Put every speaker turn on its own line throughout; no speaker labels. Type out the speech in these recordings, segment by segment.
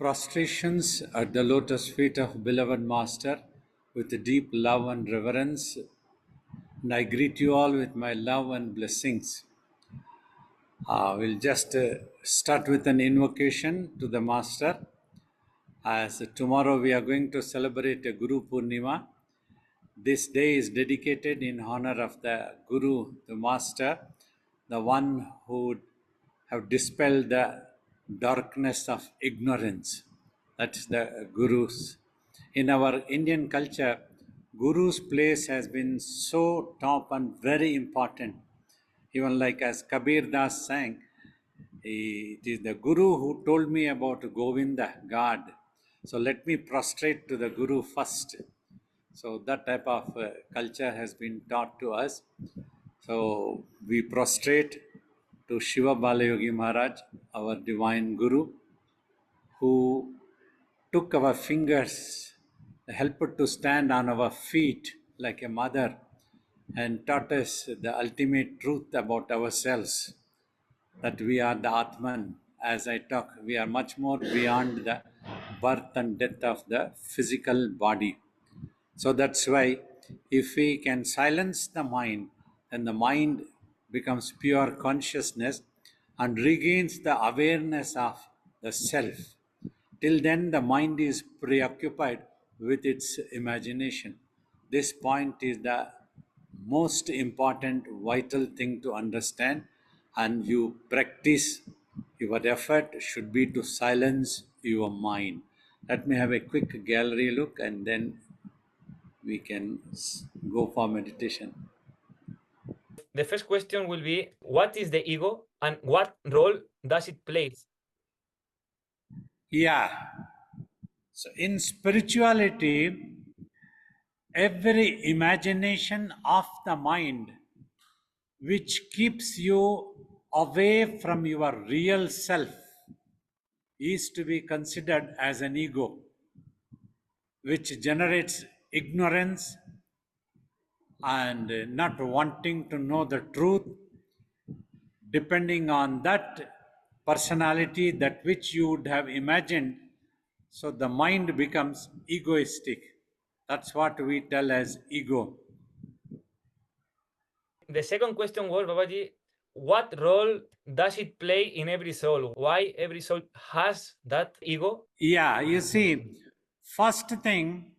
Prostrations at the lotus feet of beloved Master with deep love and reverence, and I greet you all with my love and blessings. We'll just start with an invocation to the Master, as tomorrow we are going to celebrate Guru Purnima. This day is dedicated in honor of the Guru, the Master, the one who would have dispelled the darkness of ignorance. That's the Gurus. In our Indian culture, Guru's place has been so top and very important. Even like as Kabir Das sang, it is the Guru who told me about Govinda, God. So let me prostrate to the Guru first. So that type of culture has been taught to us. So we prostrate to Shiva Balayogi Maharaj, our divine Guru, who took our fingers, helped to stand on our feet like a mother, and taught us the ultimate truth about ourselves, that we are the Atman. As I talk, we are much more beyond the birth and death of the physical body. So that's why if we can silence the mind, then the mind becomes pure consciousness and regains the awareness of the self. Till then, the mind is preoccupied with its imagination. This point is the most important, vital thing to understand, and you practice. Your effort should be to silence your mind. Let me have a quick gallery look and then we can go for meditation.
The first question will be, what is the ego and what role does it play?
Yeah. So in spirituality, every imagination of the mind which keeps you away from your real self is to be considered as an ego, which generates ignorance and not wanting to know the truth. Depending on that personality, that which you would have imagined, so the mind becomes egoistic. That's what we tell as ego.
The second question was, Babaji, what role does it play in every soul? Why every soul has that ego?
Yeah, you see, first thing,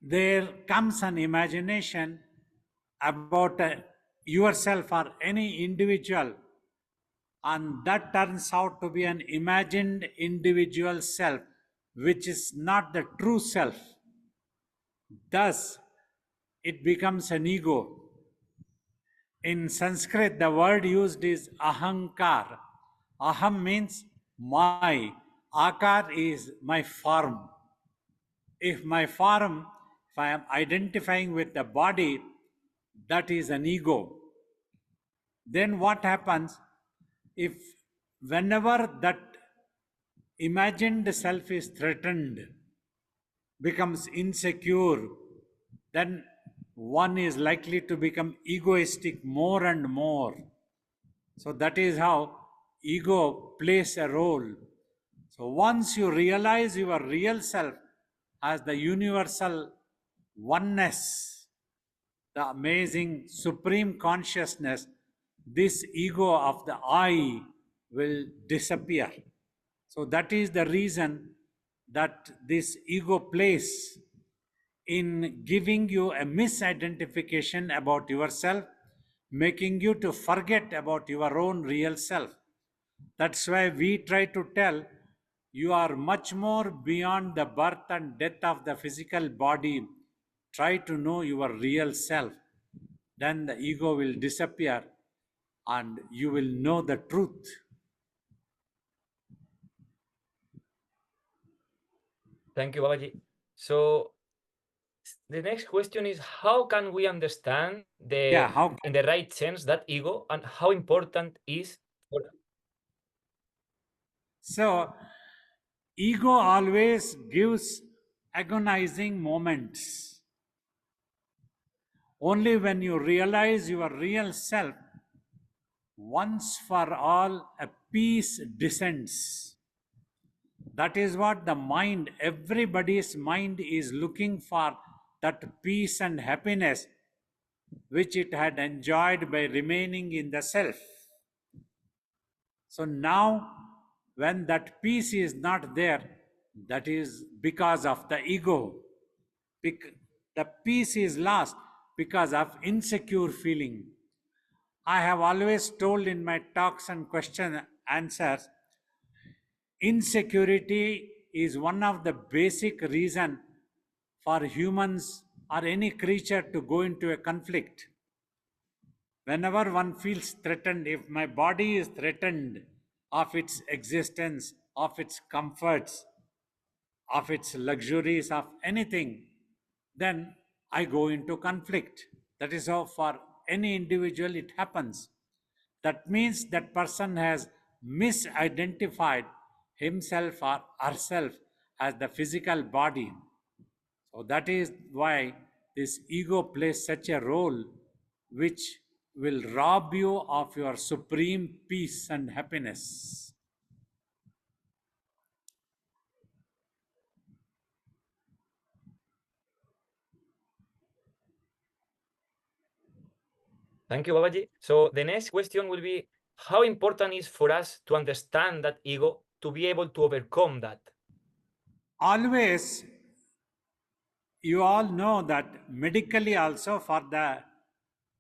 there comes an imagination about yourself or any individual, and that turns out to be an imagined individual self, which is not the true self. Thus, it becomes an ego. In Sanskrit, the word used is ahankar. Aham means my, akar is my form. If my form, if I am identifying with the body, that is an ego. Then what happens if whenever that imagined self is threatened, becomes insecure, then one is likely to become egoistic more and more. So that is how ego plays a role. So once you realize your real self as the universal oneness, the amazing supreme consciousness, this ego of the I will disappear. So that is the reason that this ego plays in giving you a misidentification about yourself, making you to forget about your own real self. That's why we try to tell you are much more beyond the birth and death of the physical body. Try to know your real self. Then the ego will disappear and you will know the truth.
Thank you, Babaji. So the next question is, how can we understand in the right sense that ego and how important is for...
So, ego always gives agonizing moments. Only when you realize your real self, once for all, a peace descends. That is what the mind, everybody's mind is looking for, that peace and happiness which it had enjoyed by remaining in the self. So now, when that peace is not there, that is because of the ego. The peace is lost because of insecure feeling. I have always told in my talks and question answers, insecurity is one of the basic reason for humans or any creature to go into a conflict. Whenever one feels threatened, if my body is threatened of its existence, of its comforts, of its luxuries, of anything, then I go into conflict. That is how for any individual it happens. That means that person has misidentified himself or herself as the physical body. So that is why this ego plays such a role which will rob you of your supreme peace and happiness.
Thank you, Babaji. So the next question will be, how important is for us to understand that ego to be able to overcome that?
Always, you all know that medically also,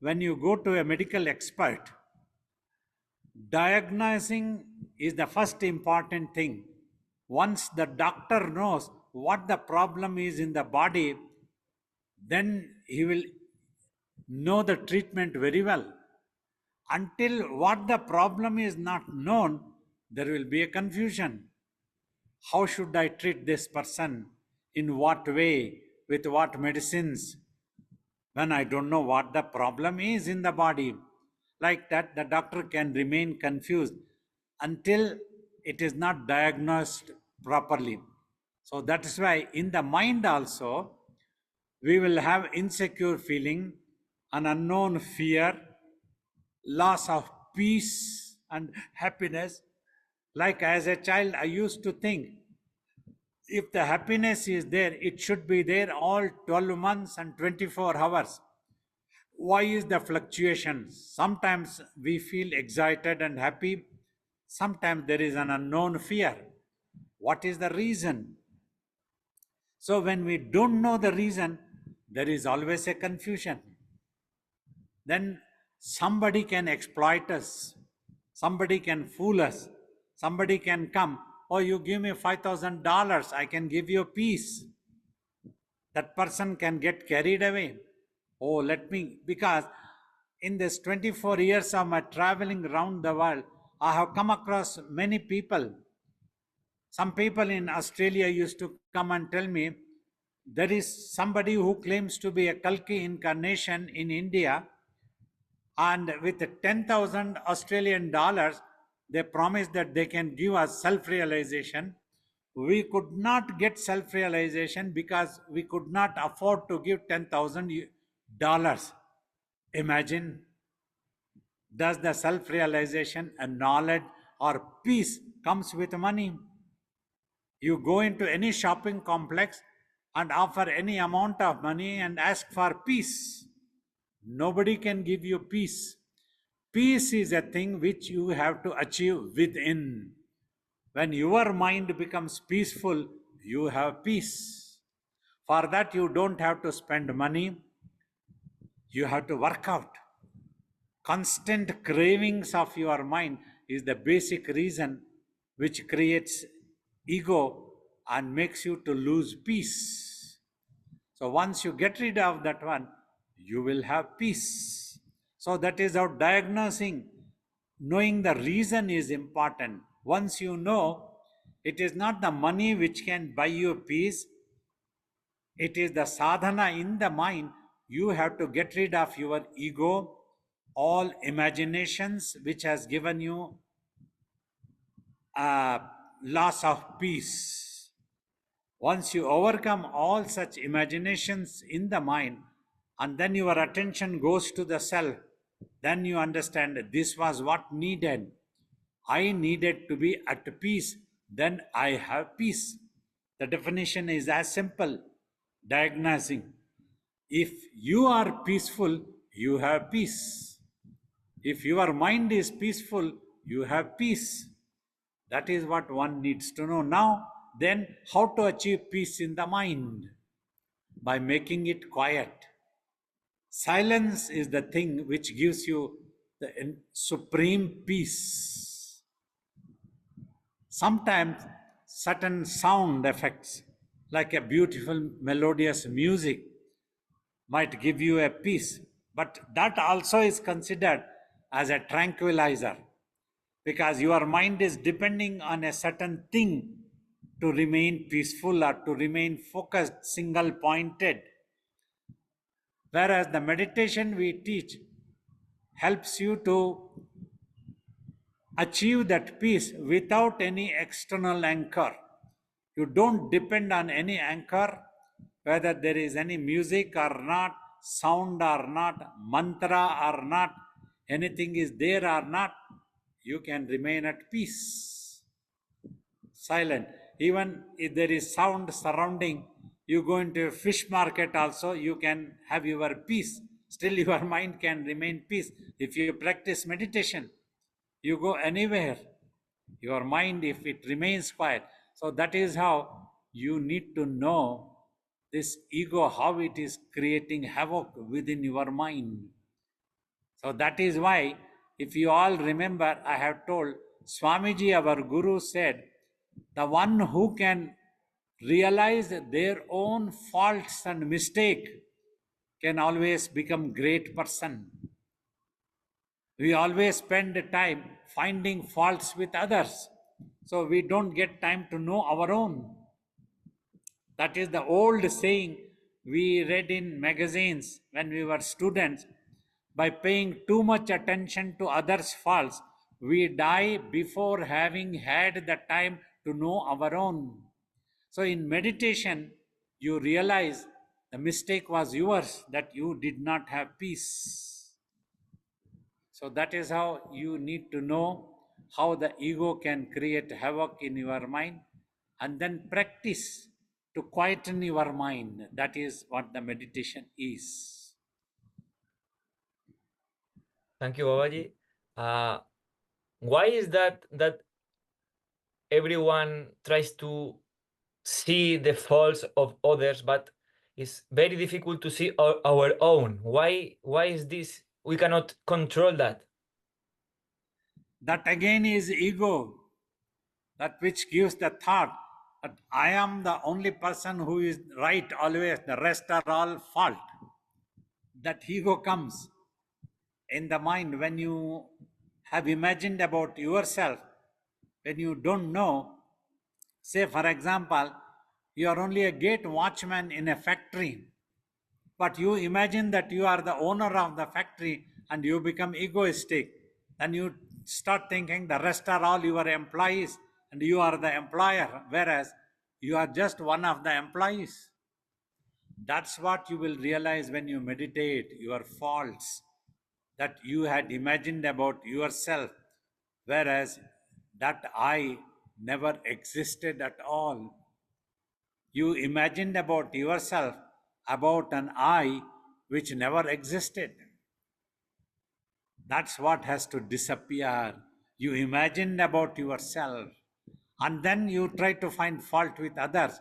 when you go to a medical expert, diagnosing is the first important thing. Once the doctor knows what the problem is in the body, then he will know the treatment very well. Until what the problem is not known, there will be a confusion. How should I treat this person? In what way? With what medicines? When I don't know what the problem is in the body. Like that, the doctor can remain confused until it is not diagnosed properly. So that is why in the mind also, we will have insecure feeling, an unknown fear, loss of peace and happiness. Like as a child, I used to think if the happiness is there, it should be there all 12 months and 24 hours. Why is the fluctuation? Sometimes we feel excited and happy, sometimes there is an unknown fear. What is the reason? So, when we don't know the reason, there is always a confusion. Then somebody can exploit us, somebody can fool us, somebody can come, oh, you give me $5,000, I can give you peace. That person can get carried away. Oh, because in this 24 years of my traveling around the world, I have come across many people. Some people in Australia used to come and tell me, there is somebody who claims to be a Kalki incarnation in India, and with 10,000 Australian dollars, they promised that they can give us self-realization. We could not get self-realization because we could not afford to give $10,000. Imagine, does the self-realization and knowledge or peace comes with money? You go into any shopping complex and offer any amount of money and ask for peace. Nobody can give you peace. Peace is a thing which you have to achieve within. When your mind becomes peaceful, you have peace. For that, you don't have to spend money. You have to work out. Constant cravings of your mind is the basic reason which creates ego and makes you to lose peace. So once you get rid of that one, you will have peace. So that is how diagnosing, knowing the reason is important. Once you know, it is not the money which can buy you peace, it is the sadhana in the mind. You have to get rid of your ego, all imaginations which has given you a loss of peace. Once you overcome all such imaginations in the mind, and then your attention goes to the self, then you understand this was what needed. I needed to be at peace, then I have peace. The definition is as simple, diagnosing. If you are peaceful, you have peace. If your mind is peaceful, you have peace. That is what one needs to know. Now, then, how to achieve peace in the mind? By making it quiet. Silence is the thing which gives you the supreme peace. Sometimes certain sound effects, like a beautiful melodious music, might give you a peace, but that also is considered as a tranquilizer, because your mind is depending on a certain thing to remain peaceful or to remain focused, single pointed. Whereas the meditation we teach helps you to achieve that peace without any external anchor. You don't depend on any anchor, whether there is any music or not, sound or not, mantra or not, anything is there or not, you can remain at peace. Silent. Even if there is sound surrounding, you go into a fish market also, you can have your peace. Still your mind can remain peace. If you practice meditation, you go anywhere, your mind, if it remains quiet. So that is how you need to know this ego, how it is creating havoc within your mind. So that is why, if you all remember, I have told Swamiji, our Guru, said, the one who can realize their own faults and mistake can always become great person. We always spend time finding faults with others, so we don't get time to know our own. That is the old saying we read in magazines when we were students. By paying too much attention to others' faults, we die before having had the time to know our own. So in meditation, you realize the mistake was yours, that you did not have peace. So that is how you need to know how the ego can create havoc in your mind, and then practice to quieten your mind. That is what the meditation is.
Thank you, Babaji. Why is that everyone tries to see the faults of others, but it's very difficult to see our own? Why is this? We cannot control that.
That again is ego, that which gives the thought that I am the only person who is right always, the rest are all fault. That ego comes in the mind when you have imagined about yourself, when you don't know. Say, for example, you are only a gate watchman in a factory, but you imagine that you are the owner of the factory and you become egoistic. Then you start thinking the rest are all your employees and you are the employer, whereas you are just one of the employees. That's what you will realize when you meditate, your faults that you had imagined about yourself, whereas that I never existed at all. You imagined about yourself, about an I which never existed. That's what has to disappear. You imagined about yourself, and then you try to find fault with others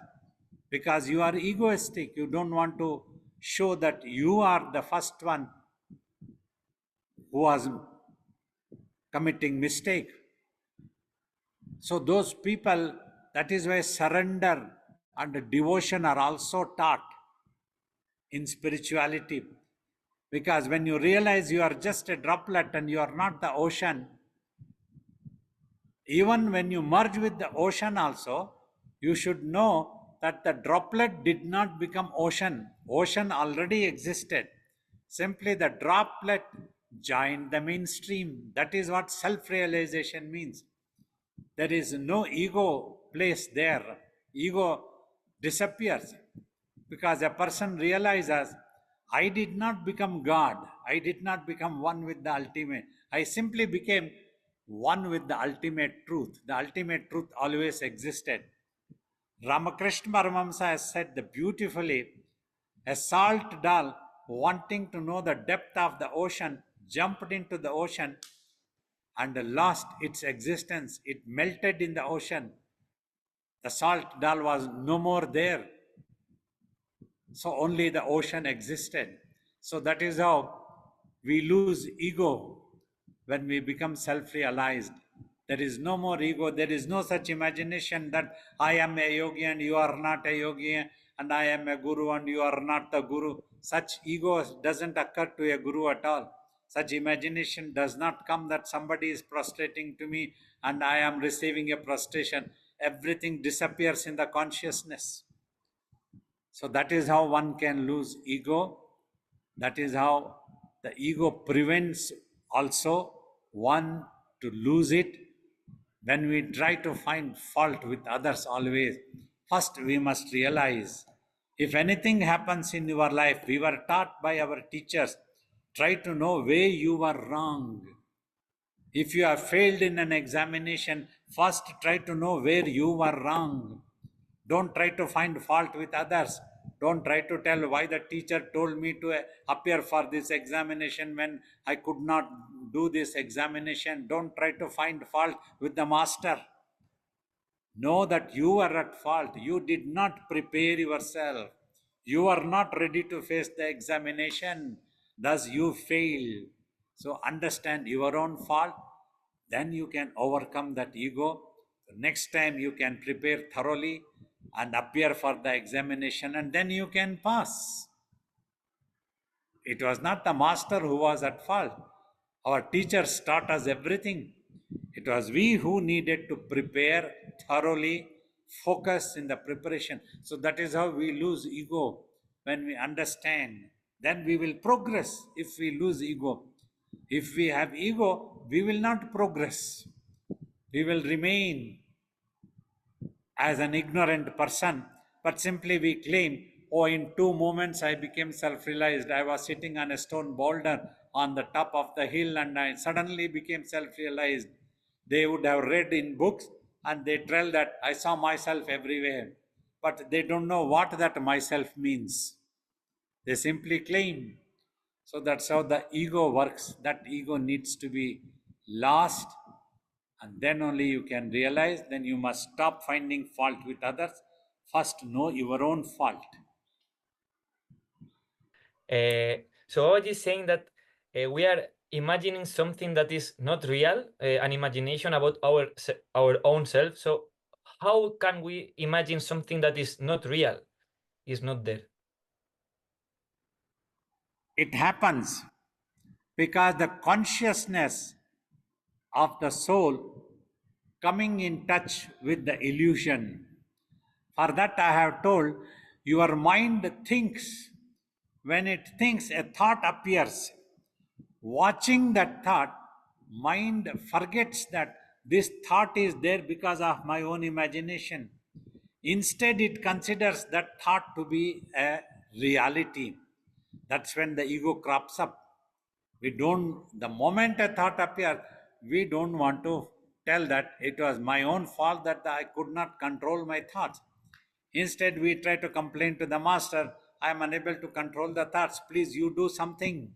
because you are egoistic. You don't want to show that you are the first one who was committing mistake. So those people, that is why surrender and devotion are also taught in spirituality. Because when you realize you are just a droplet and you are not the ocean, even when you merge with the ocean also, you should know that the droplet did not become ocean. Ocean already existed. Simply the droplet joined the mainstream. That is what self-realization means. There is no ego place there. Ego disappears because a person realizes, I did not become God. I did not become one with the ultimate. I simply became one with the ultimate truth. The ultimate truth always existed. Ramakrishna Paramahamsa has said beautifully, a salt doll wanting to know the depth of the ocean jumped into the ocean and lost its existence. It melted in the ocean. The salt doll was no more there. So only the ocean existed. So that is how we lose ego when we become self-realized. There is no more ego. There is no such imagination that I am a yogi and you are not a yogi, and I am a guru and you are not the guru. Such ego doesn't occur to a guru at all. Such imagination does not come that somebody is prostrating to me and I am receiving a prostration. Everything disappears in the consciousness. So that is how one can lose ego. That is how the ego prevents also one to lose it. When we try to find fault with others always, first we must realize, if anything happens in your life, we were taught by our teachers, try to know where you were wrong. If you have failed in an examination, first try to know where you were wrong. Don't try to find fault with others. Don't try to tell why the teacher told me to appear for this examination when I could not do this examination. Don't try to find fault with the master. Know that you are at fault. You did not prepare yourself. You are not ready to face the examination. Thus, you fail. So, understand your own fault. Then you can overcome that ego. Next time, you can prepare thoroughly and appear for the examination, and then you can pass. It was not the master who was at fault. Our teachers taught us everything. It was we who needed to prepare thoroughly, focus in the preparation. So that is how we lose ego. When we understand, then we will progress. If we lose ego, if we have ego, we will not progress. We will remain as an ignorant person, but simply we claim, oh, in 2 moments I became self realized. I was sitting on a stone boulder on the top of the hill and I suddenly became self realized. They would have read in books and they tell that I saw myself everywhere, but they don't know what that myself means. They simply claim. So that's how the ego works. That ego needs to be lost, and then only you can realize. Then you must stop finding fault with others. First know your own fault.
So Babaji is saying that we are imagining something that is not real, an imagination about our own self. So how can we imagine something that is not real, is not there?
It happens because the consciousness of the soul coming in touch with the illusion. For that I have told, your mind thinks. When it thinks, a thought appears. Watching that thought, mind forgets that this thought is there because of my own imagination. Instead, it considers that thought to be a reality. That's when the ego crops up. The moment a thought appears, we don't want to tell that it was my own fault that I could not control my thoughts. Instead, we try to complain to the master, I am unable to control the thoughts. Please, you do something.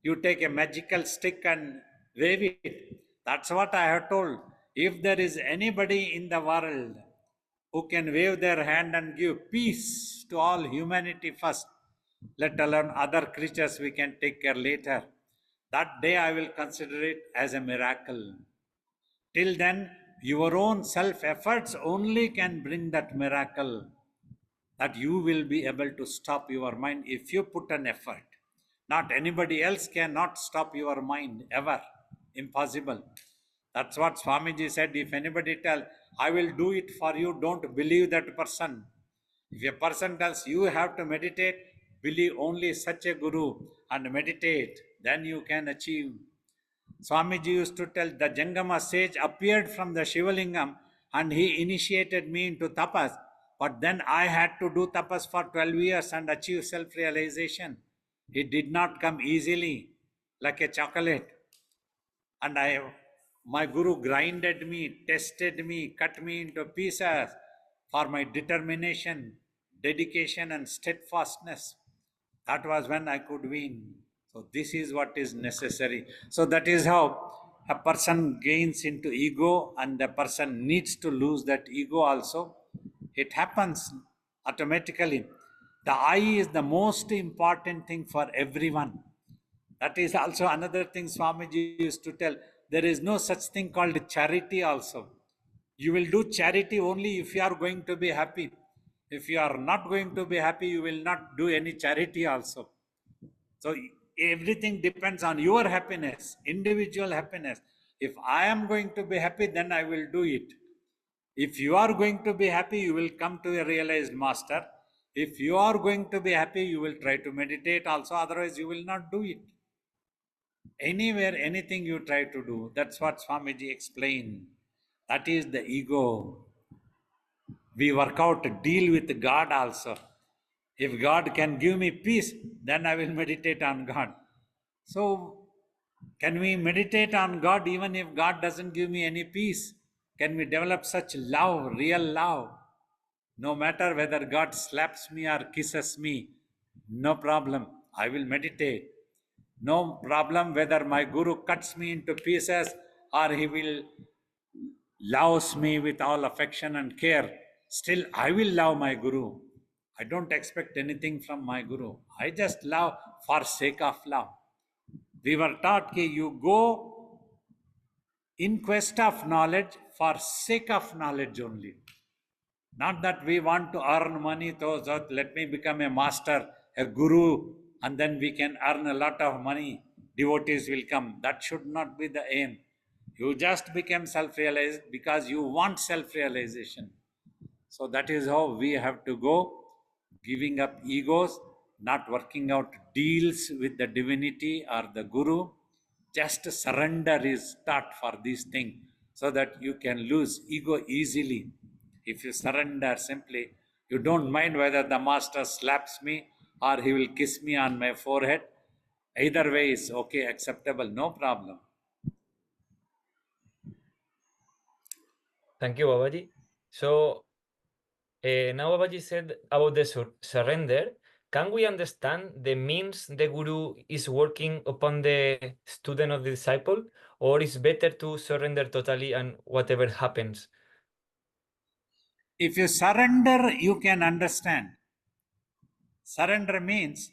You take a magical stick and wave it. That's what I have told. If there is anybody in the world who can wave their hand and give peace to all humanity first, let alone other creatures we can take care later, that day I will consider it as a miracle. Till then, your own self efforts only can bring that miracle, that you will be able to stop your mind if you put an effort. Not anybody else cannot stop your mind ever. Impossible. That's what Swamiji said. If anybody tells, I will do it for you, don't believe that person. If a person tells you have to meditate, believe only such a guru and meditate, then you can achieve. Swamiji used to tell, the Jangama sage appeared from the Shivalingam and he initiated me into tapas. But then I had to do tapas for 12 years and achieve self-realization. It did not come easily like a chocolate. And I My guru grinded me, tested me, cut me into pieces for my determination, dedication, and steadfastness. That was when I could win. So, this is what is necessary. So, that is how a person gains into ego, and the person needs to lose that ego also. It happens automatically. The I is the most important thing for everyone. That is also another thing Swamiji used to tell. There is no such thing called charity also. You will do charity only if you are going to be happy. If you are not going to be happy, you will not do any charity also. So everything depends on your happiness, individual happiness. If I am going to be happy, then I will do it. If you are going to be happy, you will come to a realized master. If you are going to be happy, you will try to meditate also, otherwise, you will not do it. Anywhere, anything you try to do, that's what Swamiji explained. That is the ego. We work out to deal with God also. If God can give me peace, then I will meditate on God. So, can we meditate on God even if God doesn't give me any peace? Can we develop such love, real love? No matter whether God slaps me or kisses me, no problem. I will meditate. No problem whether my guru cuts me into pieces or he will loves me with all affection and care. Still, I will love my guru. I don't expect anything from my guru. I just love for sake of love. We were taught that you go in quest of knowledge for sake of knowledge only. Not that we want to earn money, so let me become a master, a guru, and then we can earn a lot of money. Devotees will come. That should not be the aim. You just become self realized because you want self realization. So that is how we have to go, giving up egos, not working out deals with the divinity or the guru. Just surrender is taught for this thing so that you can lose ego easily. If you surrender simply, you don't mind whether the master slaps me or he will kiss me on my forehead. Either way is okay, acceptable, no problem.
Thank you, Babaji. So now Babaji said about the surrender. Can we understand the means the guru is working upon the student or the disciple, or is better to surrender totally and whatever happens?
If you surrender, you can understand. Surrender means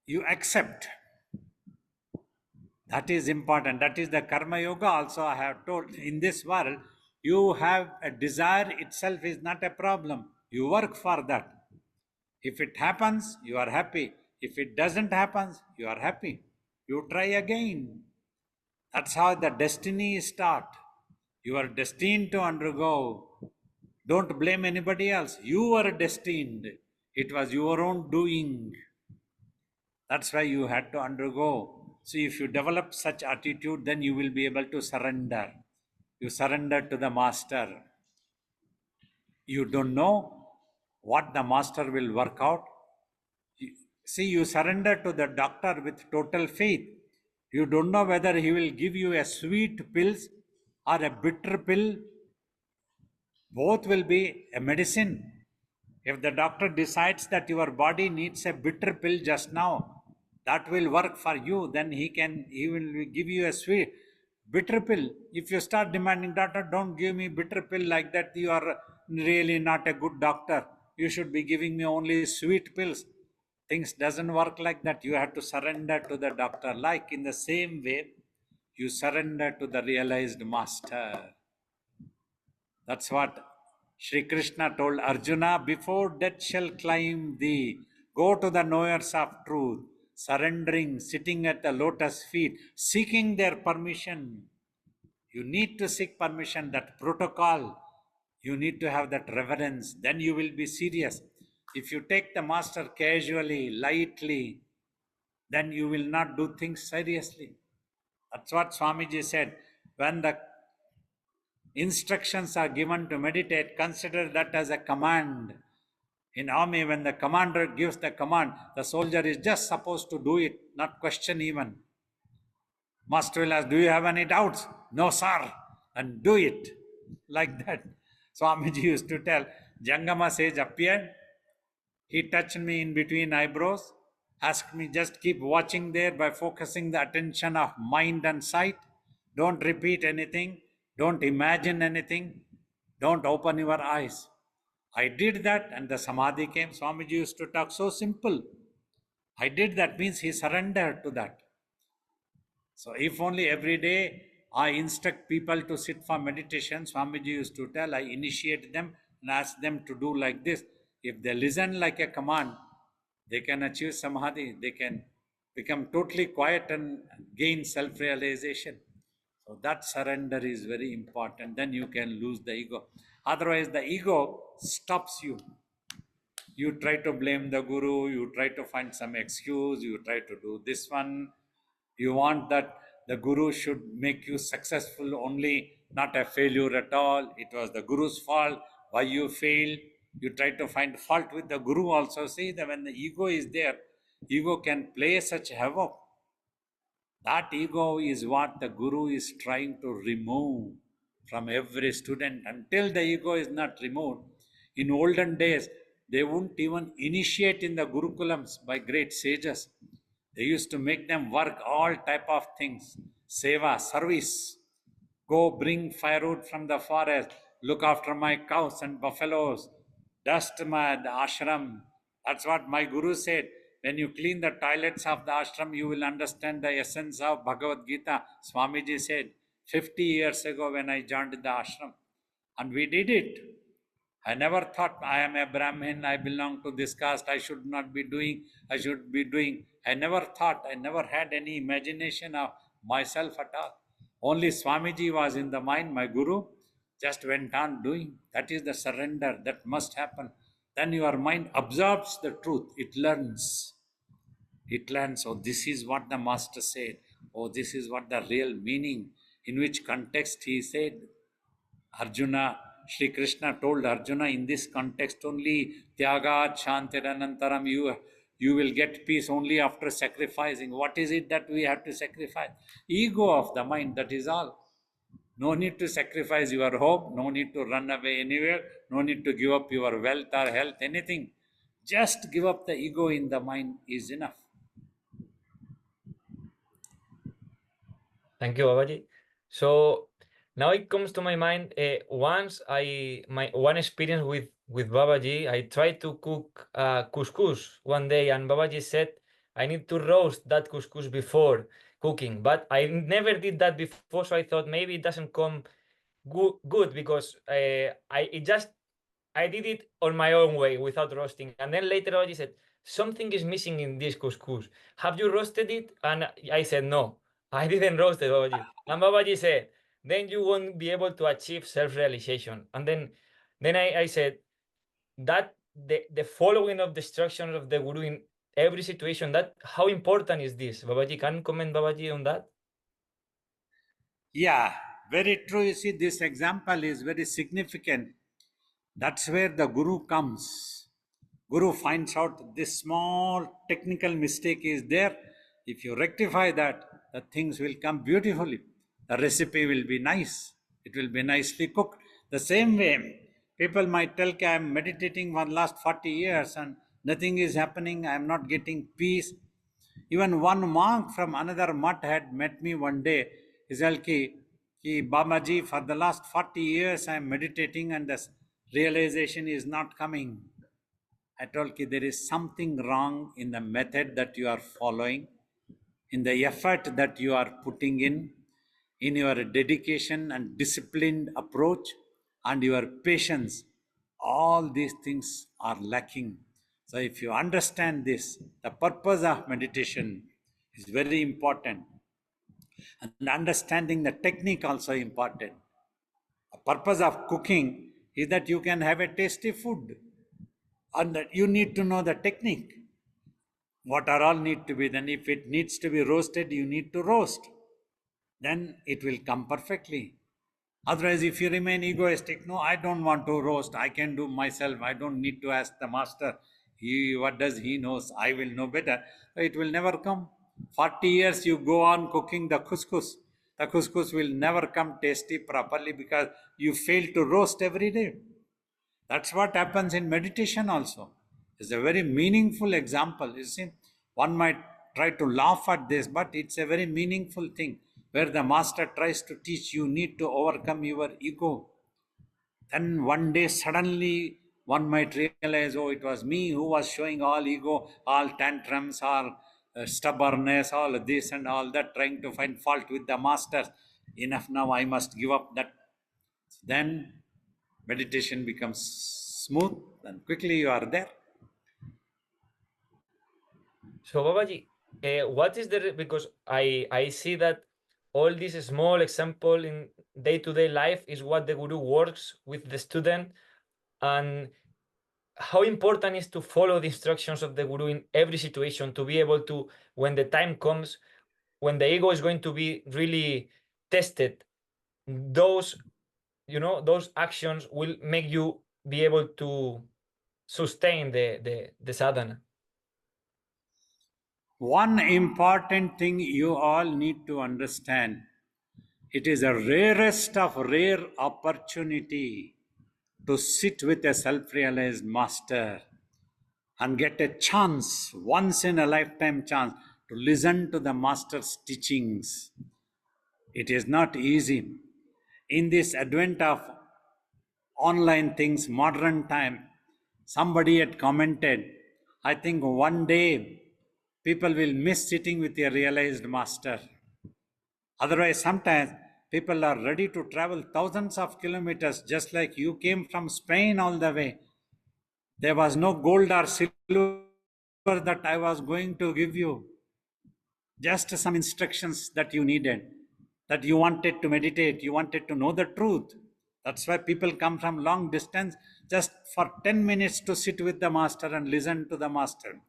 you accept. That is important. That is the Karma Yoga also I have told. In this world, you have a desire itself is not a problem. You work for that. If it happens, you are happy. If it doesn't happen, you are happy. You try again. That's how the destiny is taught. You are destined to undergo. Don't blame anybody else. You were destined. It was your own doing. That's why you had to undergo. So if you develop such attitude, then you will be able to surrender. You surrender to the master. You don't know what the master will work out. See, you surrender to the doctor with total faith. You don't know whether he will give you a sweet pills or a bitter pill. Both will be a medicine. If the doctor decides that your body needs a bitter pill just now, that will work for you, then he will give you a sweet bitter pill. If you start demanding, doctor, don't give me bitter pill like that, you are really not a good doctor. You should be giving me only sweet pills. Things doesn't work like that. You have to surrender to the doctor. Like in the same way, you surrender to the realized master. That's what Sri Krishna told Arjuna, before death shall climb thee, go to the knowers of truth, surrendering, sitting at the lotus feet, seeking their permission. You need to seek permission, that protocol. You need to have that reverence. Then you will be serious. If you take the master casually, lightly, then you will not do things seriously. That's what Swamiji said. When the instructions are given to meditate, consider that as a command. In army, when the commander gives the command, the soldier is just supposed to do it, not question even. Master will ask, do you have any doubts? No, sir. And do it. Like that. Swamiji used to tell, Jangama sage appeared. He touched me in between eyebrows, asked me just keep watching there by focusing the attention of mind and sight. Don't repeat anything. Don't imagine anything. Don't open your eyes. I did that and the samadhi came. Swamiji used to talk so simple. I did that means he surrendered to that. So if only every day I instruct people to sit for meditation, Swamiji used to tell, I initiate them and ask them to do like this. If they listen like a command, they can achieve samadhi, they can become totally quiet and gain self-realization. So that surrender is very important. Then you can lose the ego. Otherwise, the ego stops you. You try to blame the guru, you try to find some excuse, you try to do this one. You want that the guru should make you successful only, not a failure at all. It was the guru's fault, why you failed. You try to find fault with the guru also. See that when the ego is there, ego can play such havoc. That ego is what the guru is trying to remove from every student. Until the ego is not removed, in olden days, they wouldn't even initiate in the gurukulams by great sages. They used to make them work all type of things, seva, service. Go bring firewood from the forest, look after my cows and buffaloes, dust my the ashram. That's what my guru said. When you clean the toilets of the ashram, you will understand the essence of Bhagavad Gita. Swamiji said 50 years ago when I joined the ashram. And we did it. I never thought I am a Brahmin, I belong to this caste, I should not be doing, I should be doing. I never thought, I never had any imagination of myself at all. Only Swamiji was in the mind, my guru just went on doing. That is the surrender that must happen. Then your mind absorbs the truth, it learns. It learns, oh, this is what the master said. Oh, this is what the real meaning. In which context he said, Arjuna, Sri Krishna told Arjuna in this context only, Tyagat Shantiranantaram, you will get peace only after sacrificing. What is it that we have to sacrifice? Ego of the mind, that is all. No need to sacrifice your hope, no need to run away anywhere, no need to give up your wealth or health, anything. Just give up the ego in the mind is enough.
Thank you, Babaji. So now it comes to my mind. Once my one experience with Babaji, I tried to cook couscous one day, and Babaji said I need to roast that couscous before cooking. But I never did that before, so I thought maybe it doesn't come good because I did it on my own way without roasting. And then later on, he said, something is missing in this couscous. Have you roasted it? And I said, no, I didn't roast it, Babaji. And Babaji said, then you won't be able to achieve self-realization. And then I said that the following of the instructions of the Guru in every situation, that how important is this? Babaji, can you comment, Babaji, on that?
Yeah, very true. You see, this example is very significant. That's where the guru comes. Guru finds out this small technical mistake is there. If you rectify that, the things will come beautifully. The recipe will be nice. It will be nicely cooked. The same way, people might tell, I am meditating for the last 40 years and nothing is happening. I am not getting peace. Even one monk from another mutt had met me one day. He said, ki Babaji, for the last 40 years I am meditating and the realization is not coming. I told you there is something wrong in the method that you are following, in the effort that you are putting in your dedication and disciplined approach, and your patience. All these things are lacking. So, if you understand this, the purpose of meditation is very important, and understanding the technique also important. The purpose of cooking is that you can have a tasty food, and that you need to know the technique. What are all need to be done? If it needs to be roasted, you need to roast. Then it will come perfectly. Otherwise, if you remain egoistic, no, I don't want to roast, I can do myself, I don't need to ask the master. What does he knows? I will know better. It will never come. 40 years you go on cooking the couscous. The couscous will never come tasty properly because you fail to roast every day. That's what happens in meditation also. It's a very meaningful example. You see, one might try to laugh at this, but it's a very meaningful thing where the master tries to teach you need to overcome your ego. Then one day suddenly one might realize, oh, it was me who was showing all ego, all tantrums, all stubbornness, all this and all that, trying to find fault with the master. Enough now, I must give up that. Then meditation becomes smooth and quickly you are there.
So Babaji, what is the because I see that all this small example in day-to-day life is what the guru works with the student, and how important is to follow the instructions of the guru in every situation to be able to, when the time comes, when the ego is going to be really tested, those those actions will make you be able to sustain the sadhana.
One important thing you all need to understand, it is a rarest of rare opportunity to sit with a self-realized master and get a chance, once in a lifetime chance, to listen to the master's teachings. It is not easy. In this advent of online things, modern time, somebody had commented, I think one day people will miss sitting with a realized master. Otherwise, sometimes people are ready to travel thousands of kilometers, just like you came from Spain all the way. There was no gold or silver that I was going to give you, just some instructions that you needed, that you wanted to meditate, you wanted to know the truth. That's why people come from long distance just for 10 minutes to sit with the master and listen to the master.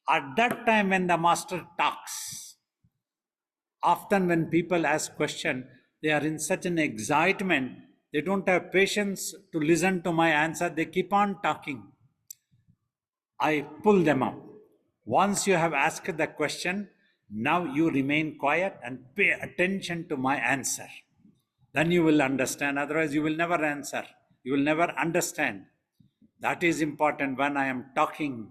At that time, when the master talks, often when people ask question, they are in such an excitement, they don't have patience to listen to my answer, they keep on talking. I pull them up. Once you have asked the question, now you remain quiet and pay attention to my answer. Then you will understand. Otherwise, you will never answer. You will never understand. That is important when I am talking.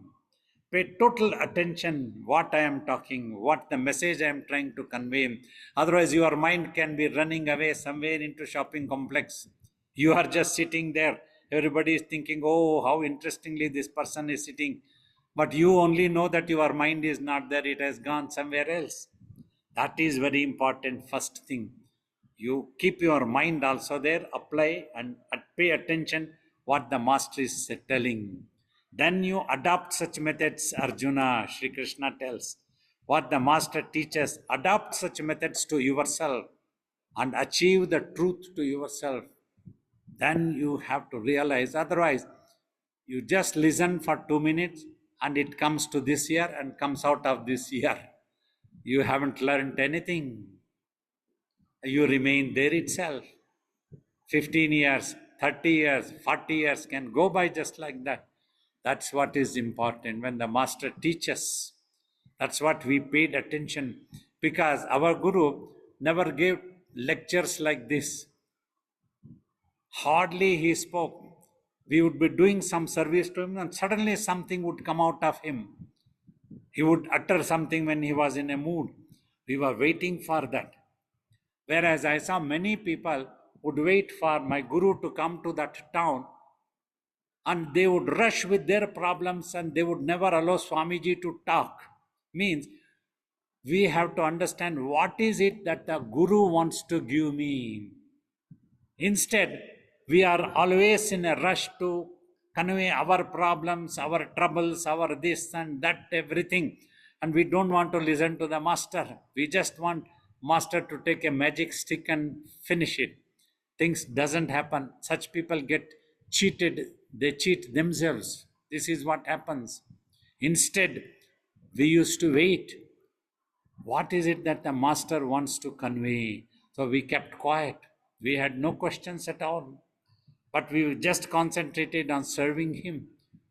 Pay total attention what I am talking, what the message I am trying to convey. Otherwise, your mind can be running away somewhere into shopping complex. You are just sitting there. Everybody is thinking, oh, how interestingly this person is sitting. But you only know that your mind is not there. It has gone somewhere else. That is very important first thing. You keep your mind also there, apply and pay attention what the master is telling. Then you adopt such methods, Arjuna, Sri Krishna tells. What the master teaches, adopt such methods to yourself and achieve the truth to yourself. Then you have to realize, otherwise, you just listen for 2 minutes and it comes to this year and comes out of this year. You haven't learned anything. You remain there itself. 15 years, 30 years, 40 years can go by just like that. That's what is important when the master teaches. That's what we paid attention, because our guru never gave lectures like this. Hardly he spoke. We would be doing some service to him and suddenly something would come out of him. He would utter something when he was in a mood. We were waiting for that. Whereas I saw many people would wait for my guru to come to that town and they would rush with their problems and they would never allow Swamiji to talk. Means we have to understand what is it that the guru wants to give me. Instead, we are always in a rush to convey our problems, our troubles, our this and that, everything. And we don't want to listen to the master. We just want master to take a magic stick and finish it. Things doesn't happen. Such people get cheated. They cheat themselves. This is what happens. Instead, we used to wait. What is it that the master wants to convey? So we kept quiet. We had no questions at all. But we just concentrated on serving him.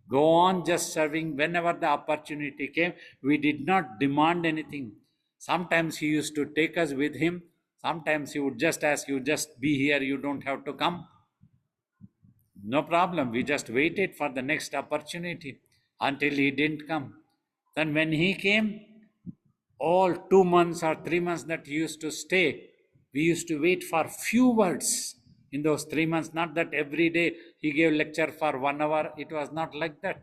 Go on just serving whenever the opportunity came. We did not demand anything. Sometimes he used to take us with him. Sometimes he would just ask you, just be here, you don't have to come. No problem. We just waited for the next opportunity until he didn't come. Then when he came, all 2 months or 3 months that he used to stay, we used to wait for few words in those 3 months. Not that every day he gave lecture for 1 hour. It was not like that.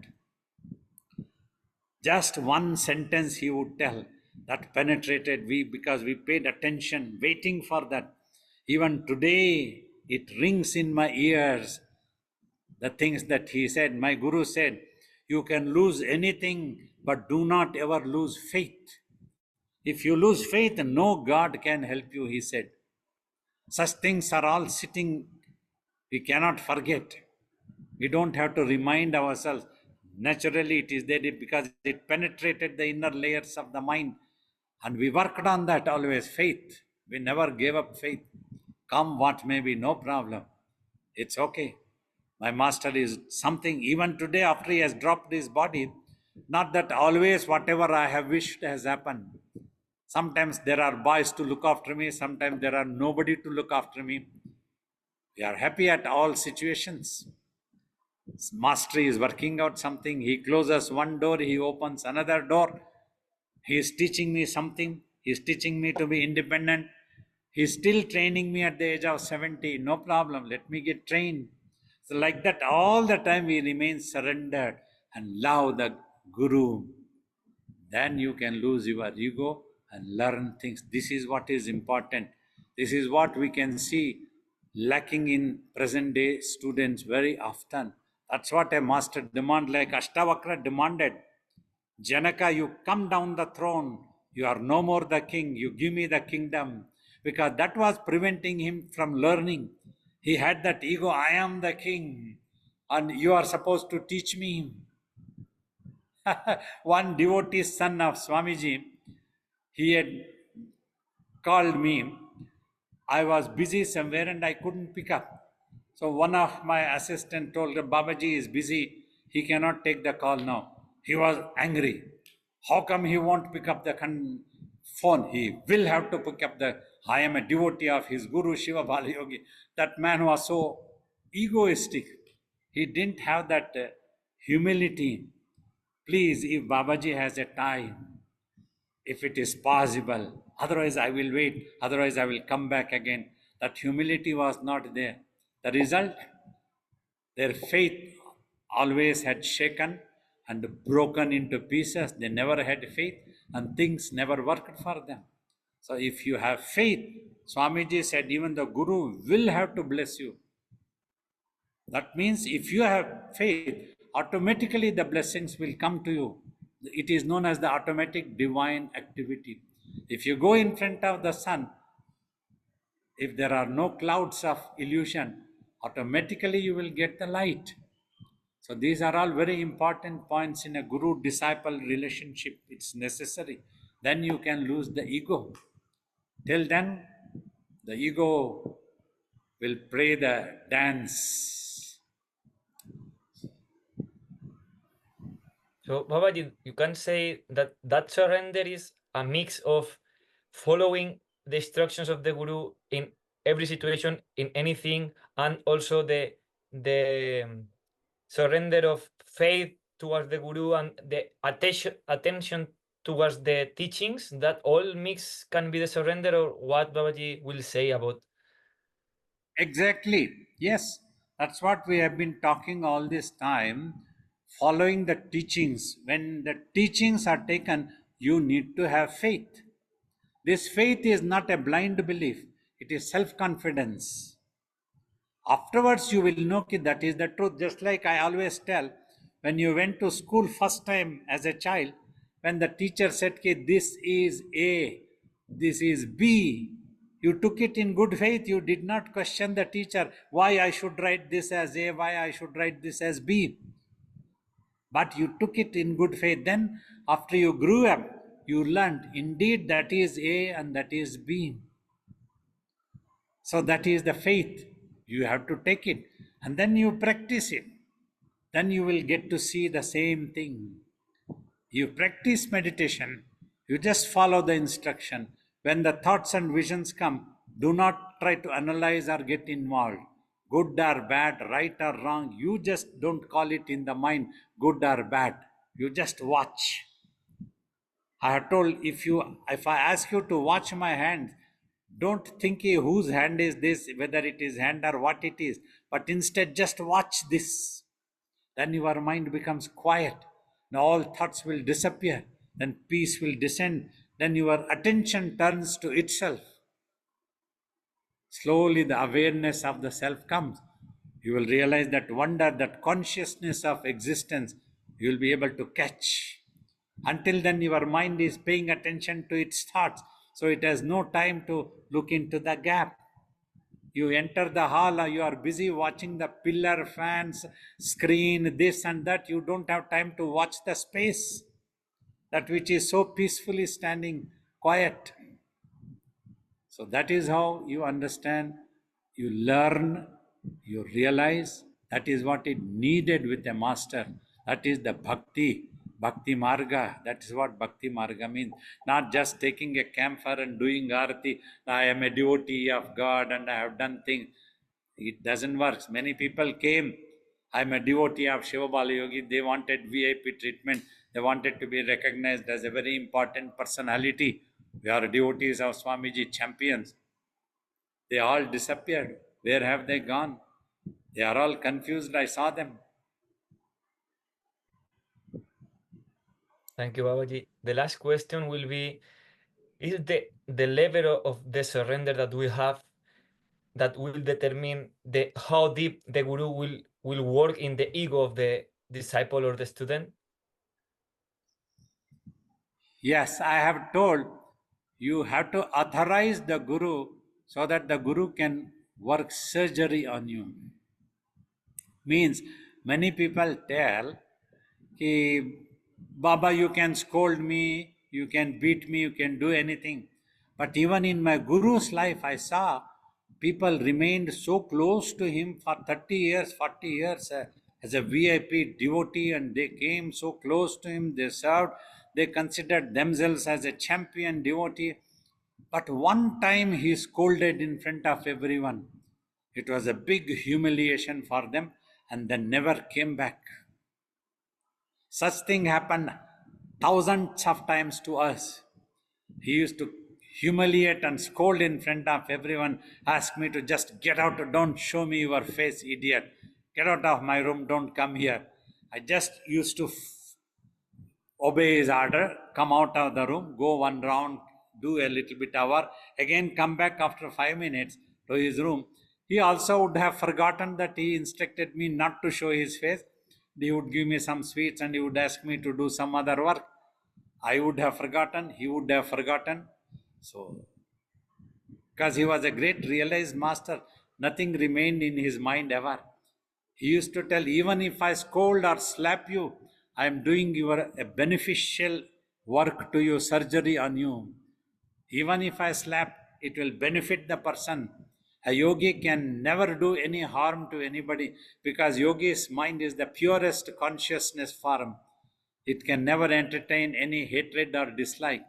Just one sentence he would tell that penetrated we because we paid attention, waiting for that. Even today, it rings in my ears. The things that he said, my Guru said, you can lose anything, but do not ever lose faith. If you lose faith, no God can help you, he said. Such things are all sitting, we cannot forget. We don't have to remind ourselves. Naturally, it is there because it penetrated the inner layers of the mind. And we worked on that always, faith. We never gave up faith. Come what may be, no problem. It's okay. My master is something, even today after he has dropped his body, not that always whatever I have wished has happened. Sometimes there are boys to look after me, sometimes there are nobody to look after me. We are happy at all situations. Master is working out something. He closes one door, he opens another door. He is teaching me something. He is teaching me to be independent. He is still training me at the age of 70. No problem. Let me get trained. So, like that, all the time we remain surrendered and love the Guru. Then you can lose your ego and learn things. This is what is important. This is what we can see lacking in present day students very often. That's what a master demand, like Ashtavakra demanded. Janaka, you come down the throne. You are no more the king. You give me the kingdom. Because that was preventing him from learning. He had that ego, I am the king. And you are supposed to teach me. One devotee son of Swamiji, he had called me. I was busy somewhere and I couldn't pick up. So one of my assistant told him, Babaji is busy. He cannot take the call now. He was angry. How come he won't pick up the phone? He will have to pick up I am a devotee of his Guru Shiva Bala Yogi. That man was so egoistic. He didn't have that humility. Please, if Babaji has a time, if it is possible, otherwise I will wait, otherwise I will come back again. That humility was not there. The result, their faith always had shaken and broken into pieces. They never had faith and things never worked for them. So if you have faith, Swamiji said, even the Guru will have to bless you. That means if you have faith, automatically the blessings will come to you. It is known as the automatic divine activity. If you go in front of the sun, if there are no clouds of illusion, automatically you will get the light. So these are all very important points in a guru-disciple relationship. It's necessary. Then you can lose the ego. Till then, the ego will play the dance.
So, Babaji, you can say that that surrender is a mix of following the instructions of the Guru in every situation, in anything, and also the surrender of faith towards the Guru and the attention towards the teachings. That all mix can be the surrender, or what Babaji will say about.
Exactly. Yes. That's what we have been talking all this time. Following the teachings. When the teachings are taken, you need to have faith. This faith is not a blind belief, it is self confidence. Afterwards, you will know that is the truth. Just like I always tell, when you went to school first time as a child, when the teacher said, this is A, this is B, you took it in good faith. You did not question the teacher, why I should write this as A, why I should write this as B. But you took it in good faith. Then, after you grew up, you learned, indeed, that is A and that is B. So that is the faith. You have to take it. And then you practice it. Then you will get to see the same thing. You practice meditation. You just follow the instruction. When the thoughts and visions come, do not try to analyze or get involved. Good or bad, right or wrong, you just don't call it in the mind good or bad. You just watch. I have told if I ask you to watch my hand, don't think whose hand is this, whether it is hand or what it is, but instead just watch this. Then your mind becomes quiet. Now all thoughts will disappear. Then peace will descend. Then your attention turns to itself. Slowly the awareness of the self comes. You will realize that wonder, that consciousness of existence, you will be able to catch. Until then, your mind is paying attention to its thoughts. So it has no time to look into the gap. You enter the hall, you are busy watching the pillar, fans, screen, this and that. You don't have time to watch the space, that which is so peacefully standing quiet. So that is how you understand, you learn, you realize that is what is needed with a master. That is the bhakti marga. That is what bhakti marga means. Not just taking a camphor and doing arati. I am a devotee of God and I have done things. It doesn't work. Many people came. I'm a devotee of Shiva Bala Yogi. They wanted VIP treatment. They wanted to be recognized as a very important personality. We are devotees of Swamiji, champions. They all disappeared. Where have they gone? They are all confused. I saw them.
Thank you, Babaji. The last question will be, is the level of the surrender that we have that will determine how deep the guru will work in the ego of the disciple or the student?
Yes, I have told you have to authorize the guru so that the guru can work surgery on you. Means many people tell कि Baba, you can scold me, you can beat me, you can do anything. But even in my Guru's life, I saw people remained so close to him for 30 years, 40 years as a VIP devotee, and they came so close to him, they served, they considered themselves as a champion devotee. But one time he scolded in front of everyone. It was a big humiliation for them, and they never came back. Such thing happened thousands of times to us. He used to humiliate and scold in front of everyone, ask me to just get out, don't show me your face, idiot. Get out of my room, don't come here. I just used to obey his order, come out of the room, go one round, do a little bit of work, again come back after 5 minutes to his room. He also would have forgotten that he instructed me not to show his face. He would give me some sweets and he would ask me to do some other work. I would have forgotten, he would have forgotten. So, because he was a great realized master, nothing remained in his mind ever. He used to tell, even if I scold or slap you, I am doing your a beneficial work to you, surgery on you. Even if I slap, it will benefit the person. A yogi can never do any harm to anybody because yogi's mind is the purest consciousness form. It can never entertain any hatred or dislike.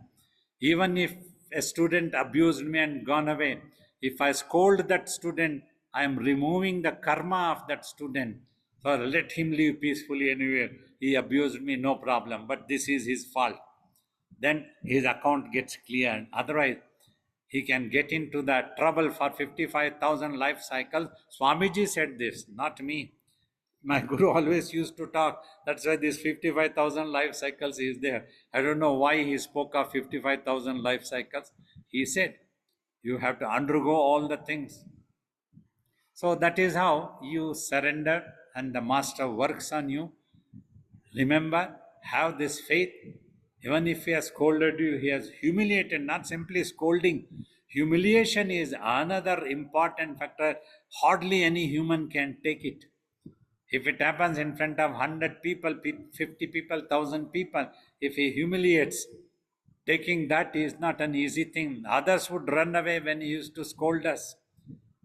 Even if a student abused me and gone away, if I scold that student, I am removing the karma of that student. So let him live peacefully anywhere. He abused me, no problem. But this is his fault. Then his account gets cleared. Otherwise, he can get into that trouble for 55,000 life cycles. Swamiji said this, not me. My guru always used to talk. That's why this 55,000 life cycles is there. I don't know why he spoke of 55,000 life cycles. He said, you have to undergo all the things. So that is how you surrender and the master works on you. Remember, have this faith. Even if he has scolded you, he has humiliated, not simply scolding. Humiliation is another important factor. Hardly any human can take it. If it happens in front of 100 people, 50 people, 1,000 people, if he humiliates, taking that is not an easy thing. Others would run away when he used to scold us.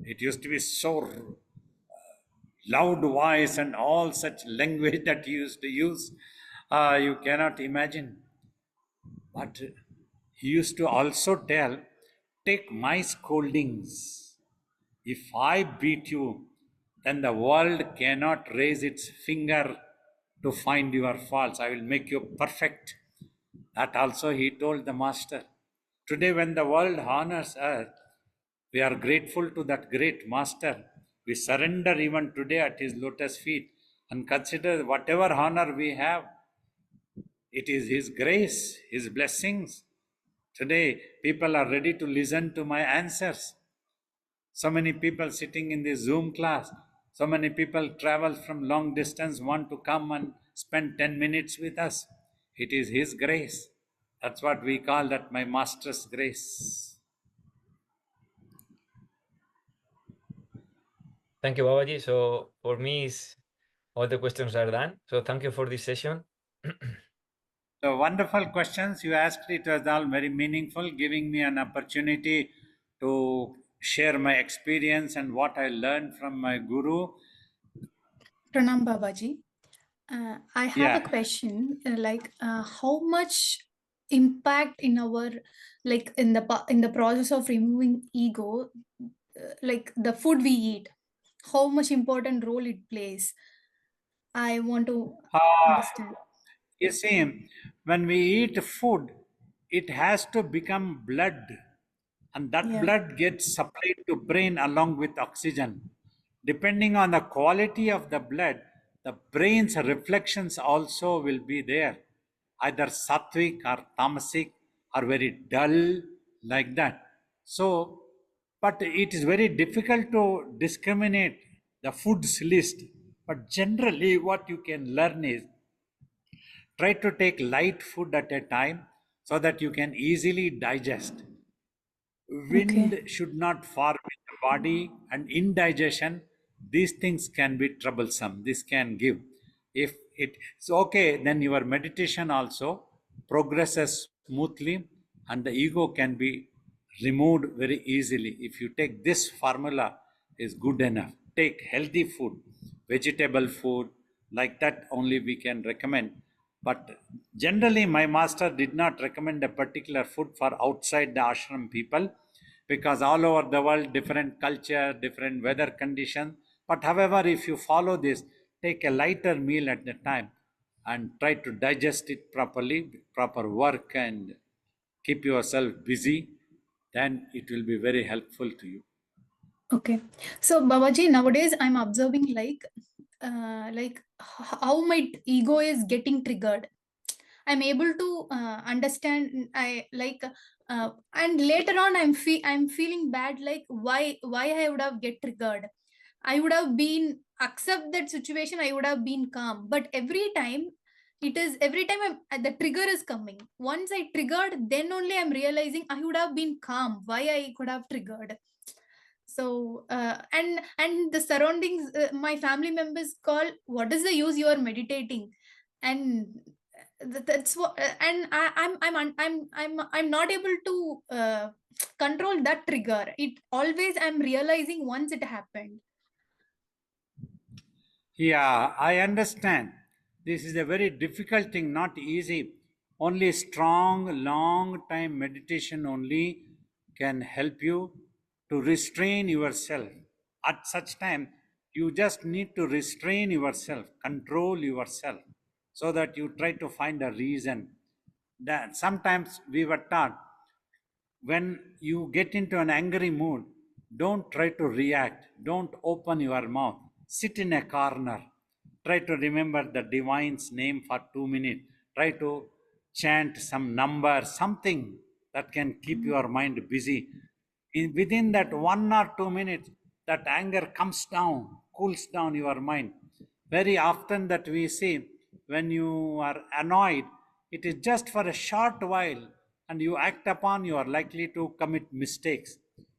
It used to be so loud voice and all such language that he used to use. You cannot imagine. But He used to also tell, take my scoldings. If I beat you, then the world cannot raise its finger to find your faults. I will make you perfect. That also he told the master. Today, when the world honors us, we are grateful to that great master. We surrender even today at his lotus feet and consider whatever honor we have, it is his grace, his blessings. Today, people are ready to listen to my answers. So many people sitting in this Zoom class, so many people travel from long distance, want to come and spend 10 minutes with us. It is his grace. That's what we call that my master's grace.
Thank you, Babaji. So for me, all the questions are done. So thank you for this session.
So wonderful questions you asked. It was all very meaningful, giving me an opportunity to share my experience and what I learned from my guru.
Pranam Babaji. I have a
Yeah.
question. How much impact in our in the process of removing ego, like the food we eat, how much important role it plays? I want to
Uh,
understand.
you see, when we eat food, it has to become blood, and that
Yeah.
blood gets supplied to brain along with oxygen. Depending on the quality of the blood, the brain's reflections also will be there, either sattvic or tamasic or very dull, like that. So, but it is very difficult to discriminate the foods list. But generally, what you can learn is try to take light food at a time so that you can easily digest.
Okay.
Wind should not form in the body, and indigestion, these things can be troublesome. This can give. If it's okay, then your meditation also progresses smoothly and the ego can be removed very easily. If you take this formula, is good enough. Take healthy food, vegetable food, like that only we can recommend. But generally, my master did not recommend a particular food for outside the ashram people because all over the world, different culture, different weather condition. But however, if you follow this, take a lighter meal at the time and try to digest it properly, proper work, and keep yourself busy, then it will be very helpful to you.
Okay. So Babaji, nowadays I'm observing how my ego is getting triggered. I'm able to understand. And later on I'm feeling bad. Like why I would have get triggered. I would have been accept that situation. I would have been calm. But every time the trigger is coming. Once I triggered, then only I'm realizing I would have been calm. Why I could have triggered. So and the surroundings, my family members call, what is the use you are meditating? And that's what and I'm not able to control that trigger. It always I'm realizing once it happened.
Yeah, I understand. This is a very difficult thing, not easy. Only strong, long time meditation only can help you to restrain yourself. At such time, you just need to restrain yourself, control yourself, so that you try to find a reason. That sometimes we were taught when you get into an angry mood, don't try to react. Don't open your mouth. Sit in a corner. Try to remember the divine's name for 2 minutes. Try to chant some number, something that can keep your mind busy. Within that 1 or 2 minutes, that anger comes down, cools down your mind. Very often that we see when you are annoyed, it is just for a short while and you act upon, you are likely to commit mistakes.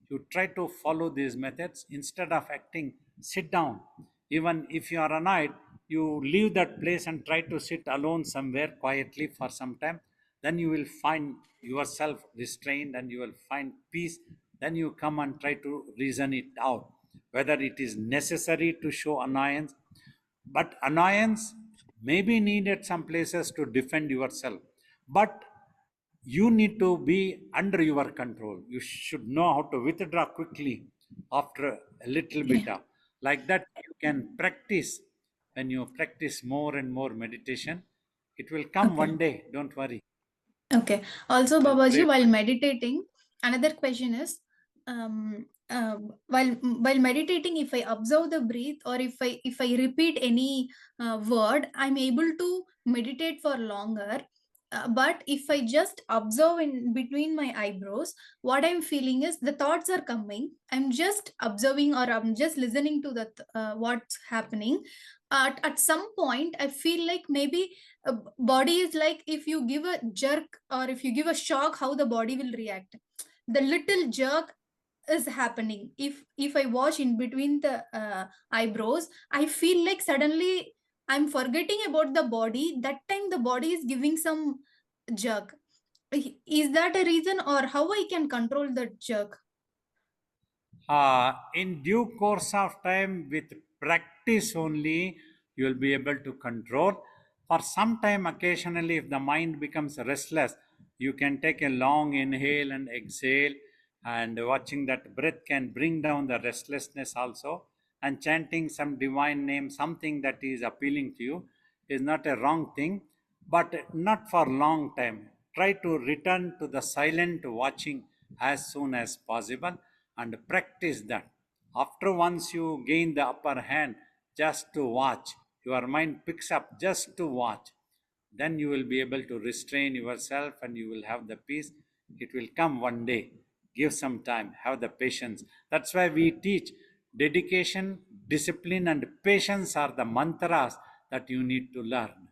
You try to follow these methods instead of acting, sit down. Even if you are annoyed, you leave that place and try to sit alone somewhere quietly for some time. Then you will find yourself restrained and you will find peace. Then you come and try to reason it out whether it is necessary to show annoyance, but annoyance may be needed some places to defend yourself. But you need to be under your control. You should know how to withdraw quickly after a little bit
Yeah.
of. Like that, you can practice. When you practice more and more meditation, it will come
Okay.
one day. Don't worry.
Okay. Also,
I'll
Babaji,
pray.
while meditating, another question is, while meditating, if I observe the breath or if I repeat any word, I'm able to meditate for longer. But if I just observe in between my eyebrows, what I'm feeling is the thoughts are coming. I'm just observing or I'm just listening to what's happening. At some point, I feel like maybe body is like if you give a jerk or if you give a shock, how the body will react. The little jerk is happening. If I watch in between the eyebrows, I feel like suddenly I'm forgetting about the body. That time the body is giving some jerk. Is that a reason, or how I can control the jerk?
In due course of time, with practice only, you will be able to control. For some time, occasionally, if the mind becomes restless, you can take a long inhale and exhale, and watching that breath can bring down the restlessness also. And chanting some divine name, something that is appealing to you, is not a wrong thing, but not for long time. Try to return to the silent watching as soon as possible and practice that. After once you gain the upper hand, just to watch, your mind picks up just to watch. Then you will be able to restrain yourself and you will have the peace. It will come one day. Give some time, have the patience. That's why we teach dedication, discipline, and patience are the mantras that you need to learn.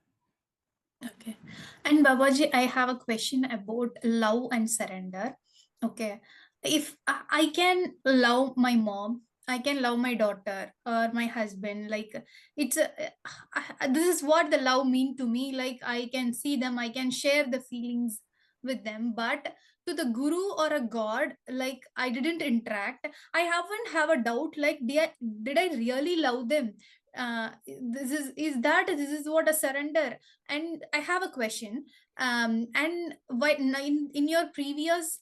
Okay. And Babaji, I have a question about love and surrender. Okay. If I can love my mom, I can love my daughter or my husband. Like it's this is what the love mean to me. Like I can see them, I can share the feelings with them. But to the guru or a god, like I didn't interact. I haven't have a doubt. Like did I really love them? This is what a surrender. And I have a question. And in your previous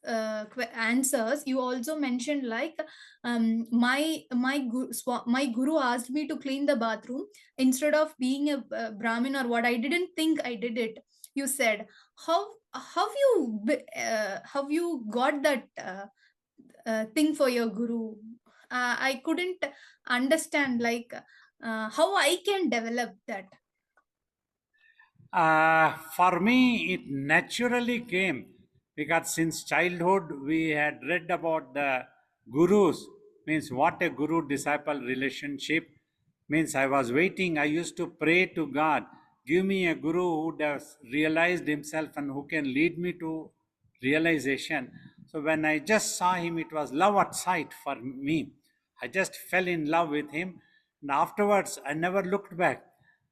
answers, you also mentioned like my guru asked me to clean the bathroom instead of being a Brahmin or what. I didn't think I did it. You said have you got that thing for your guru? I couldn't understand like how I can develop that.
For me, it naturally came because since childhood we had read about the gurus, means what a guru disciple relationship means. I was waiting, I used to pray to God, give me a guru who has realized himself and who can lead me to realization. So when I just saw him, it was love at sight for me. I just fell in love with him, and afterwards I never looked back.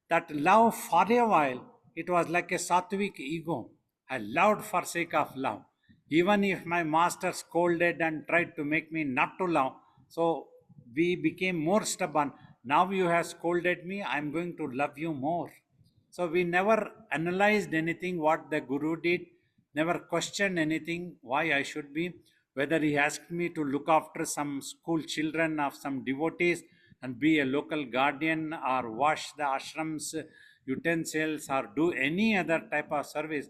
That love for a while, it was like a sattvic ego. I loved for sake of love. Even if my master scolded and tried to make me not to love, so we became more stubborn. Now you have scolded me, I'm going to love you more. So we never analyzed anything what the Guru did, never questioned anything why I should be, whether he asked me to look after some school children of some devotees and be a local guardian or wash the ashram's utensils or do any other type of service.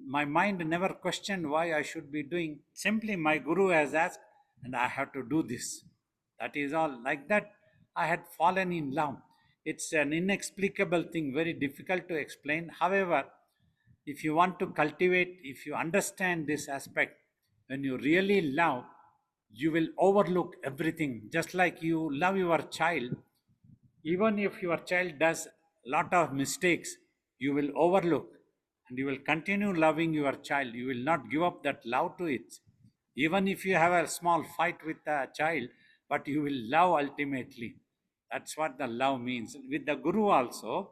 My mind never questioned why I should be doing. Simply my Guru has asked and I have to do this. That is all. Like that, I had fallen in love. It's an inexplicable thing, very difficult to explain. However, if you want to cultivate, if you understand this aspect, when you really love, you will overlook everything. Just like you love your child, even if your child does a lot of mistakes, you will overlook and you will continue loving your child. You will not give up that love to it. Even if you have a small fight with the child, but you will love ultimately. That's what the love means. With the Guru also,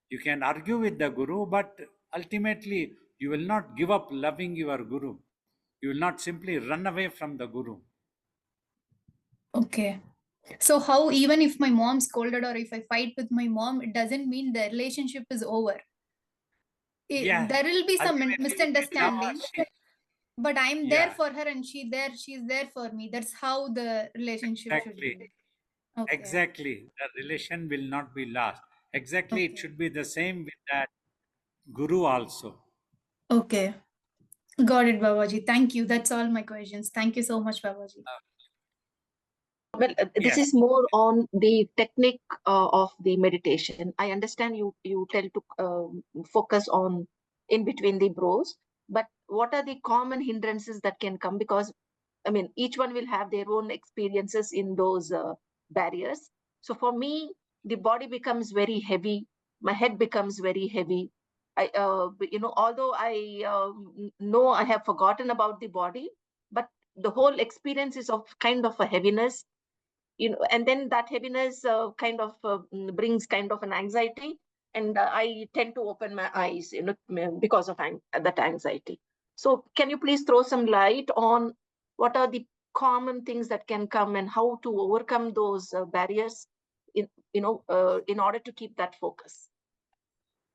you can argue with the Guru, but ultimately you will not give up loving your Guru. You will not simply run away from the Guru.
Okay. So how even if my mom scolded or if I fight with my mom, it doesn't mean the relationship is over.
Yeah.
there will be some
Ultimately,
misunderstanding, but I'm there
yeah,
for her and she's there for me. That's how the relationship should
exactly.
be. Okay.
Exactly. The relation will not be lost. Exactly. It
Okay.
should be the same with that guru also.
Okay. Got it, Babaji. Thank you. That's all my questions. Thank you so much, Babaji.
Well, this
Yes.
is more on the technique of the meditation. I understand you tell to focus on in between the brows, but what are the common hindrances that can come? Because I mean, each one will have their own experiences in those barriers. So for me, the body becomes very heavy. My head becomes very heavy. Although I know I have forgotten about the body, but the whole experience is of kind of a heaviness, and then that heaviness brings kind of an anxiety, and I tend to open my eyes, because of that anxiety. So can you please throw some light on what are the common things that can come and how to overcome those barriers in order to keep that focus?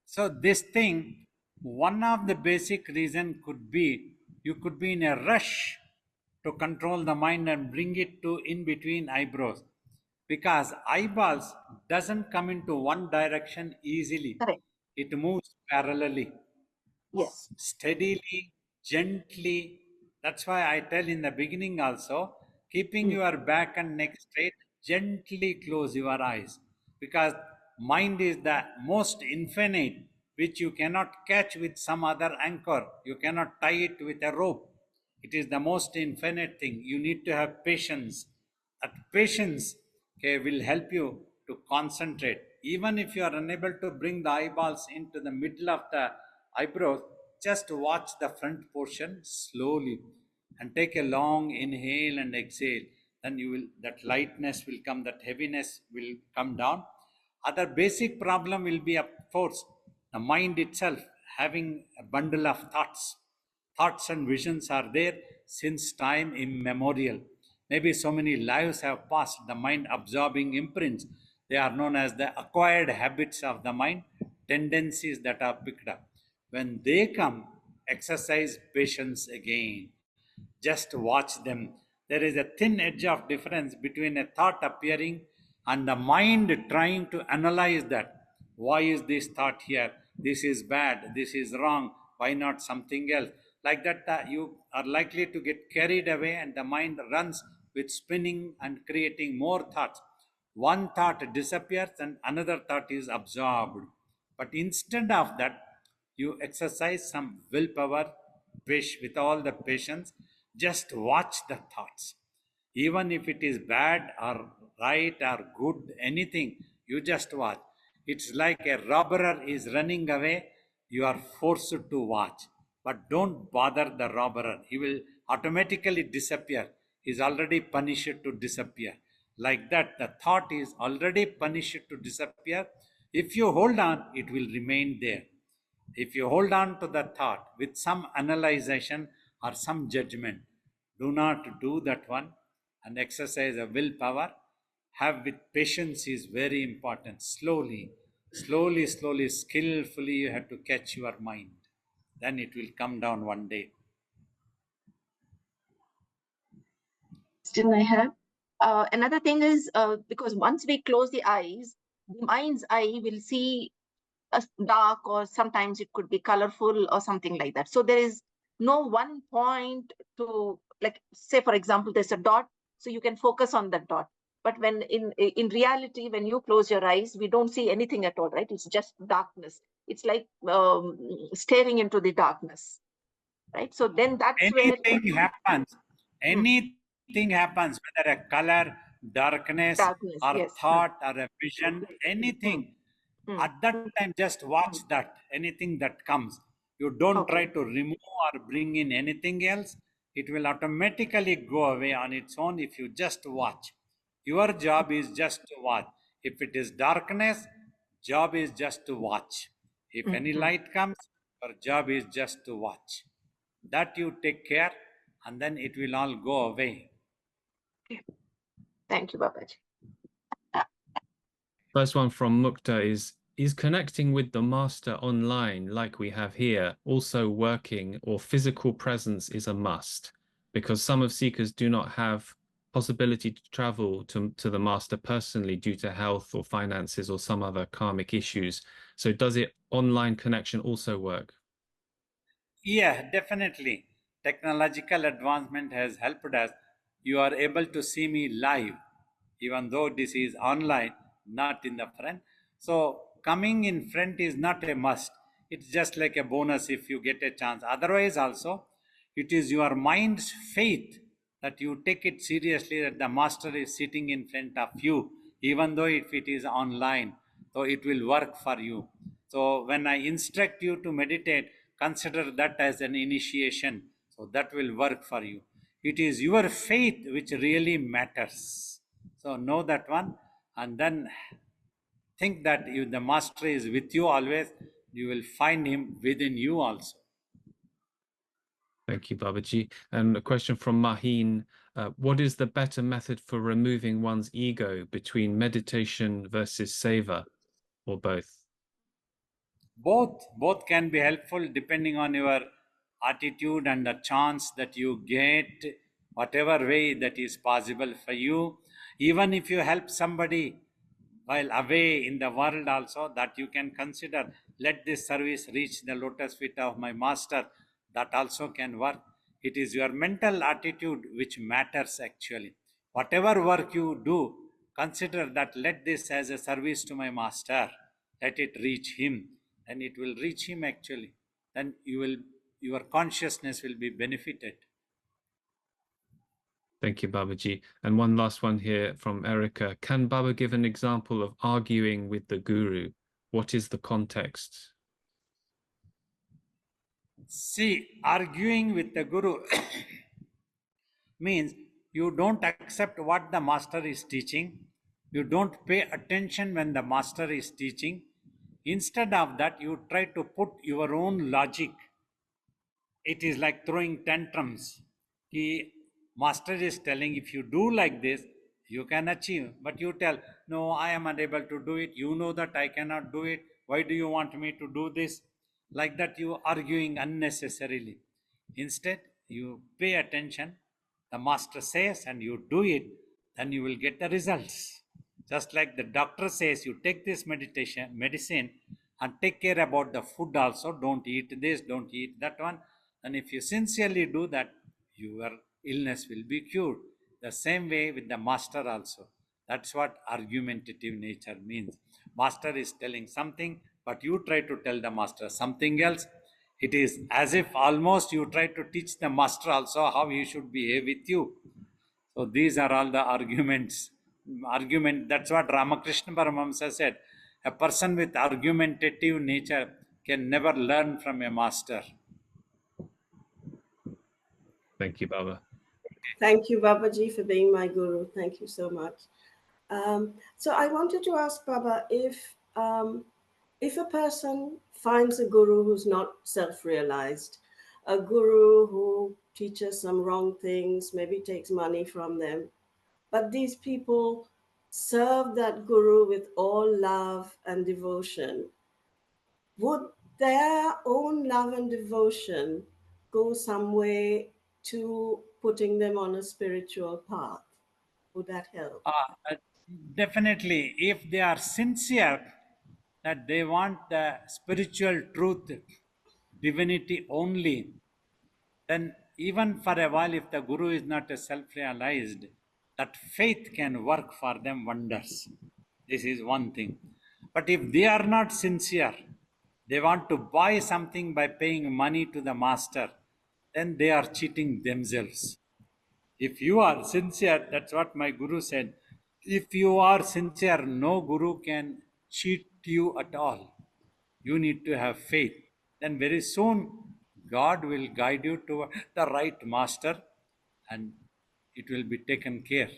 So this thing, one of the basic reason could be you could be in a rush to control the mind and bring it to in between eyebrows, because eyeballs doesn't come into one direction easily.
Correct.
It moves parallelly,
Yes.
steadily, gently. That's why I tell in the beginning also, keeping
Mm.
your back and neck straight, gently close your eyes, because mind is the most infinite, which you cannot catch with some other anchor. You cannot tie it with a rope. It is the most infinite thing. You need to have patience. That patience, okay, will help you to concentrate. Even if you are unable to bring the eyeballs into the middle of the eyebrows, just watch the front portion slowly and take a long inhale and exhale. Then you will, that lightness will come, that heaviness will come down. Other basic problem will be, of course, the mind itself having a bundle of thoughts. Thoughts and visions are there since time immemorial. Maybe so many lives have passed, the mind absorbing imprints. They are known as the acquired habits of the mind, tendencies that are picked up. When they come, exercise patience again. Just watch them. There is a thin edge of difference between a thought appearing and the mind trying to analyze that. Why is this thought here? This is bad. This is wrong. Why not something else? Like that, you are likely to get carried away, and the mind runs with spinning and creating more thoughts. One thought disappears and another thought is absorbed. But instead of that, you exercise some willpower, with all the patience, just watch the thoughts. Even if it is bad or right or good, anything, you just watch. It's like a robber is running away, you are forced to watch. But don't bother the robber, he will automatically disappear. He is already punished to disappear. Like that, the thought is already punished to disappear. If you hold on, it will remain there. If you hold on to the thought with some analyzation or some judgment, do not do that one, and exercise a willpower. Have with patience is very important. Slowly, slowly, slowly, skillfully, you have to catch your mind. Then it will come down one day.
Still I have. Another thing is, because once we close the eyes, the mind's eye will see a dark, or sometimes it could be colorful or something like that. So there is no one point to, like, say for example, there's a dot, so you can focus on that dot. But when in reality, when you close your eyes, we don't see anything at all, right? It's just darkness. It's like staring into the darkness, right? So then that's where
Anything happens, anything happens, whether a color, darkness,
darkness,
or
yes.
thought, or a vision, anything.
Mm.
At that time, just watch that, anything that comes. You don't try
Okay.
to remove or bring in anything else. It will automatically go away on its own if you just watch. Your job is just to watch. If it is darkness, job is just to watch. If any light comes, your job is just to watch. That you take care, and then it will all go away.
Thank you, Babaji.
First one from Mukta is is connecting with the master online, like we have here, also working, or physical presence is a must? Because some of seekers do not have possibility to travel to the master personally due to health or finances or some other karmic issues. So does it online connection also work?
Yeah, definitely. Technological advancement has helped us. You are able to see me live, even though this is online, not in the front. So, coming in front is not a must. It's just like a bonus if you get a chance. Otherwise, also, it is your mind's faith that you take it seriously that the master is sitting in front of you, even though if it is online, so it will work for you. So when I instruct you to meditate, consider that as an initiation. So that will work for you. It is your faith which really matters. So know that one, and then think that if the master is with you always, you will find him within you also.
Thank you, Babaji. And a question from Maheen. What is the better method for removing one's ego, between meditation versus seva, or both?
Both can be helpful depending on your attitude and the chance that you get, whatever way that is possible for you. Even if you help somebody while away in the world also, that you can consider, let this service reach the lotus feet of my master, that also can work. It is your mental attitude which matters actually. Whatever work you do, consider that let this as a service to my master, let it reach him, and it will reach him actually. Then your consciousness will be benefited.
Thank you, Babaji. And one last one here from Erica. Can Baba give an example of arguing with the guru? What is the context?
See, arguing with the guru means you don't accept what the master is teaching, you don't pay attention when the master is teaching. Instead of that, you try to put your own logic. It is like throwing tantrums. He master is telling, if you do like this, you can achieve. But you tell, no, I am unable to do it. You know that I cannot do it. Why do you want me to do this? Like that, you arguing unnecessarily. Instead, you pay attention. The master says, and you do it, then you will get the results. Just like the doctor says, you take this medicine, and take care about the food also. Don't eat this, don't eat that one. And if you sincerely do that, your illness will be cured. The same way with the master also. That's what argumentative nature means. Master is telling something, but you try to tell the master something else. It is as if almost you try to teach the master also how he should behave with you. So these are all the arguments. That's what Ramakrishna Paramahamsa said. A person with argumentative nature can never learn from a master.
Thank you, Baba.
Thank you, Babaji, for being my guru. Thank you so much. So I wanted to ask Baba, if a person finds a guru who's not self-realized, a guru who teaches some wrong things, maybe takes money from them, but these people serve that guru with all love and devotion, would their own love and devotion go some way to putting them on a spiritual path? Would that help?
Definitely, if they are sincere that they want the spiritual truth, divinity only, then even for a while, if the guru is not self-realized, that faith can work for them wonders. This is one thing. But if they are not sincere, they want to buy something by paying money to the master, then they are cheating themselves. If you are sincere, that's what my guru said. If you are sincere, no guru can cheat you at all. You need to have faith. Then very soon, God will guide you to the right master, and it will be taken care.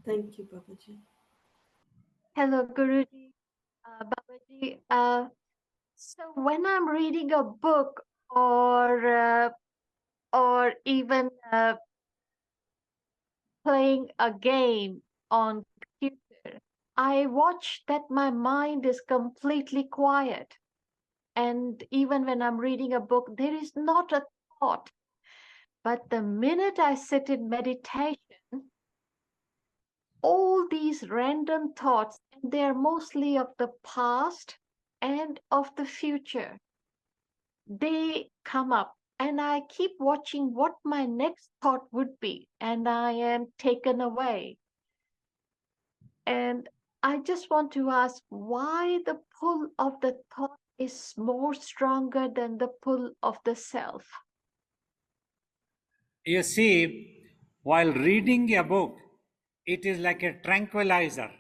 Thank you, Babaji.
Hello, Guruji, Babaji. So when I'm reading a book or even playing a game on computer, I watch that my mind is completely quiet. And even when I'm reading a book, there is not a thought. But the minute I sit in meditation, all these random thoughts, and they're mostly of the past and of the future, they come up. And I keep watching what my next thought would be, and I am taken away. And I just want to ask why the pull of the thought is more stronger than the pull of the self.
You see, while reading a book, it is like a tranquilizer.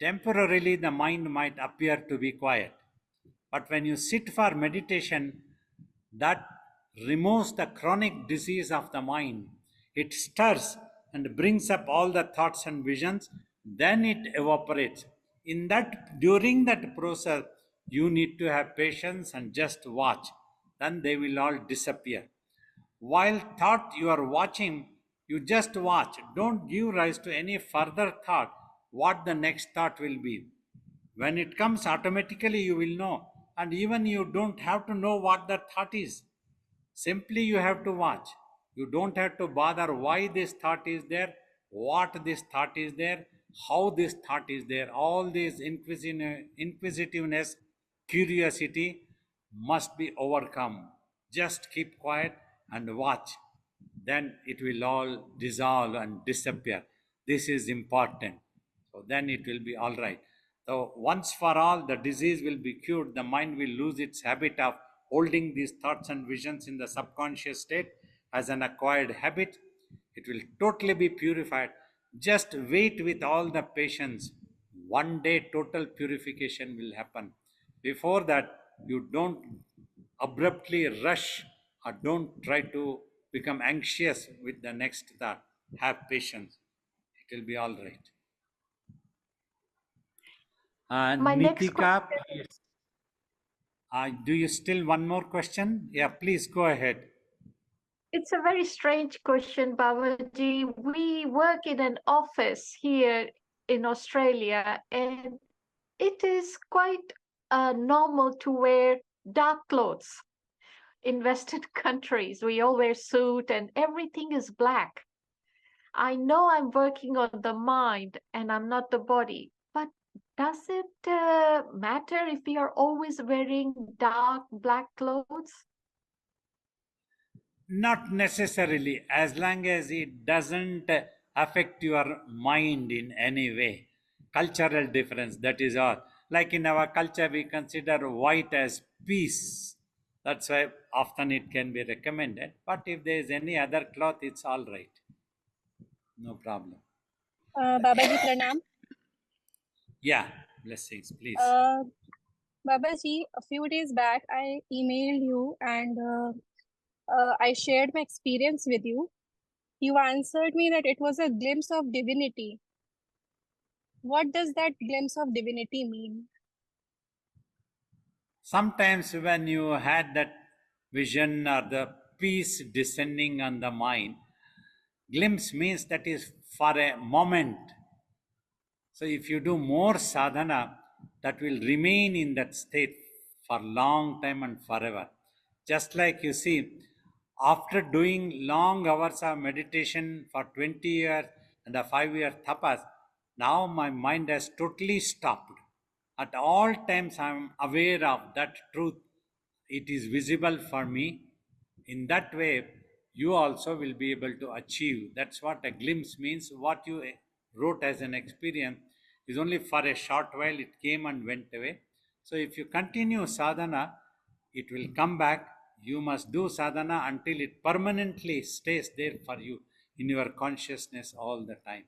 Temporarily, the mind might appear to be quiet. But when you sit for meditation, that removes the chronic disease of the mind. It stirs and brings up all the thoughts and visions, then it evaporates. During that process, you need to have patience and just watch. Then they will all disappear. While thought you are watching, you just watch. Don't give rise to any further thought what the next thought will be. When it comes automatically, you will know. And even you don't have to know what the thought is. Simply you have to watch. You don't have to bother why this thought is there, what this thought is there, how this thought is there. All this inquisitiveness, curiosity must be overcome. Just keep quiet and watch. Then it will all dissolve and disappear. This is important. So then it will be all right. So once for all, the disease will be cured. The mind will lose its habit of holding these thoughts and visions in the subconscious state as an acquired habit. It will totally be purified. Just wait with all the patience. One day, total purification will happen. Before that, you don't abruptly rush or don't try to become anxious with the next thought. Have patience. It will be all right.
My next
Nitika, please. Do you still one more question? Yeah, please go ahead.
It's a very strange question, Babaji. We work in an office here in Australia, and it is quite normal to wear dark clothes. In Western countries, we all wear suit and everything is black. I know I'm working on the mind and I'm not the body, but does it matter if we are always wearing dark black clothes?
Not necessarily, as long as it doesn't affect your mind in any way. Cultural difference, that is all. Like in our culture, we consider white as peace. That's why often it can be recommended. But if there is any other cloth, it's all right. No problem.
Babaji Pranam.
Yeah, blessings, please.
Babaji, a few days back, I emailed you and I shared my experience with you. You answered me that it was a glimpse of divinity. What does that glimpse of divinity mean?
Sometimes when you had that vision or the peace descending on the mind, glimpse means that is for a moment. So if you do more sadhana, that will remain in that state for long time and forever. Just like you see, after doing long hours of meditation for 20 years and a 5-year tapas, now my mind has totally stopped. At all times I am aware of that truth. It is visible for me. In that way, you also will be able to achieve. That's what a glimpse means. What you wrote as an experience is only for a short while, it came and went away. So if you continue sadhana, it will come back. You must do sadhana until it permanently stays there for you in your consciousness all the time.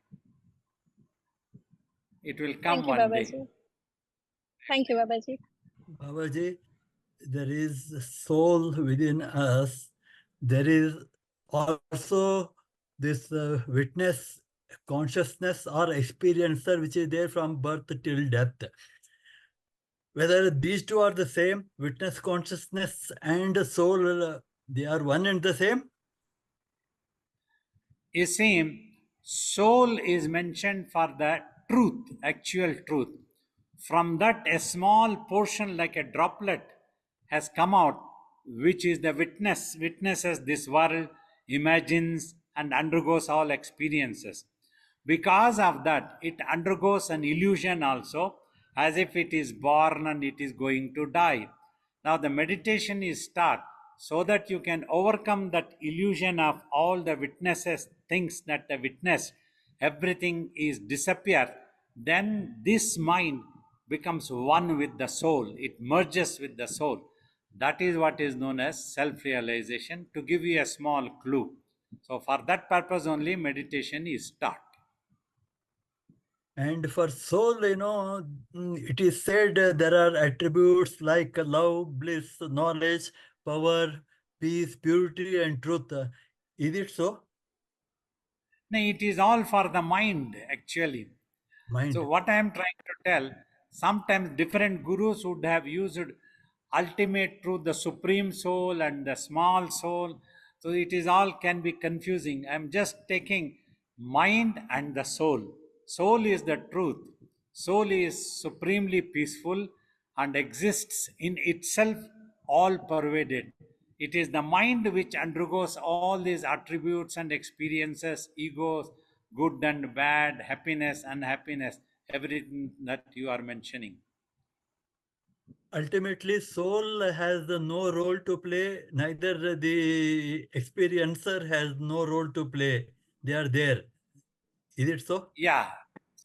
It will come one day.
Thank you, Babaji.
Babaji, there is a soul within us. There is also this witness consciousness or experiencer which is there from birth till death. Whether these two are the same, witness consciousness and soul, they are one and the same?
You see, soul is mentioned for that truth, actual truth. From that, a small portion, like a droplet, has come out, which is the witnesses this world, imagines, and undergoes all experiences. Because of that, it undergoes an illusion also, as if it is born and it is going to die. Now, the meditation is start so that you can overcome that illusion of all the witnesses, things that the witness, everything is disappear. Then this mind becomes one with the soul, it merges with the soul. That is what is known as self realization, to give you a small clue. So, for that purpose only, meditation is taught.
And for soul, it is said there are attributes like love, bliss, knowledge, power, peace, purity, and truth. Is it so?
No, it is all for the mind, actually.
Mind.
So, what I am trying to tell, sometimes different gurus would have used ultimate truth, the supreme soul, and the small soul. So, it is all can be confusing. I am just taking mind and the soul. Soul is the truth. Soul is supremely peaceful and exists in itself, all pervaded. It is the mind which undergoes all these attributes and experiences, egos, good and bad, happiness, unhappiness, everything that you are mentioning.
Ultimately, soul has no role to play, neither the experiencer has no role to play. They are there. Is it so?
Yeah,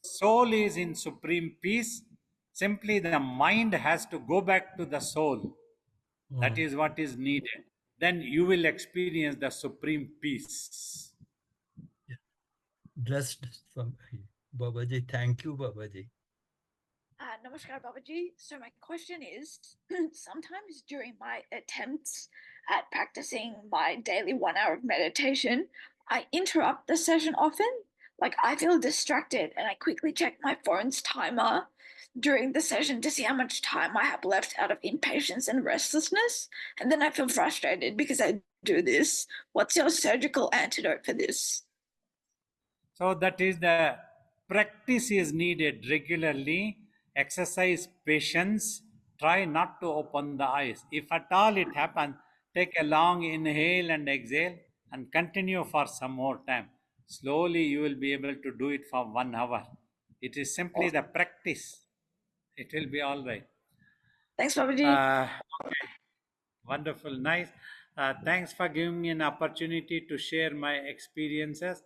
soul is in supreme peace. Simply the mind has to go back to the soul. That is what is needed. Then you will experience the supreme peace.
Blessed Babaji. Thank you, Babaji.
Namaskar, Babaji. So my question is, sometimes during my attempts at practicing my daily 1 hour of meditation, I interrupt the session often. Like I feel distracted and I quickly check my phone's timer during the session to see how much time I have left out of impatience and restlessness. And then I feel frustrated because I do this. What's your surgical antidote for this?
So that is the practice is needed regularly. Exercise patience. Try not to open the eyes. If at all it happens, take a long inhale and exhale and continue for some more time. Slowly you will be able to do it for 1 hour. It is simply the practice. It will be all right.
Thanks, Babaji.
Okay. Wonderful. Nice. Thanks for giving me an opportunity to share my experiences.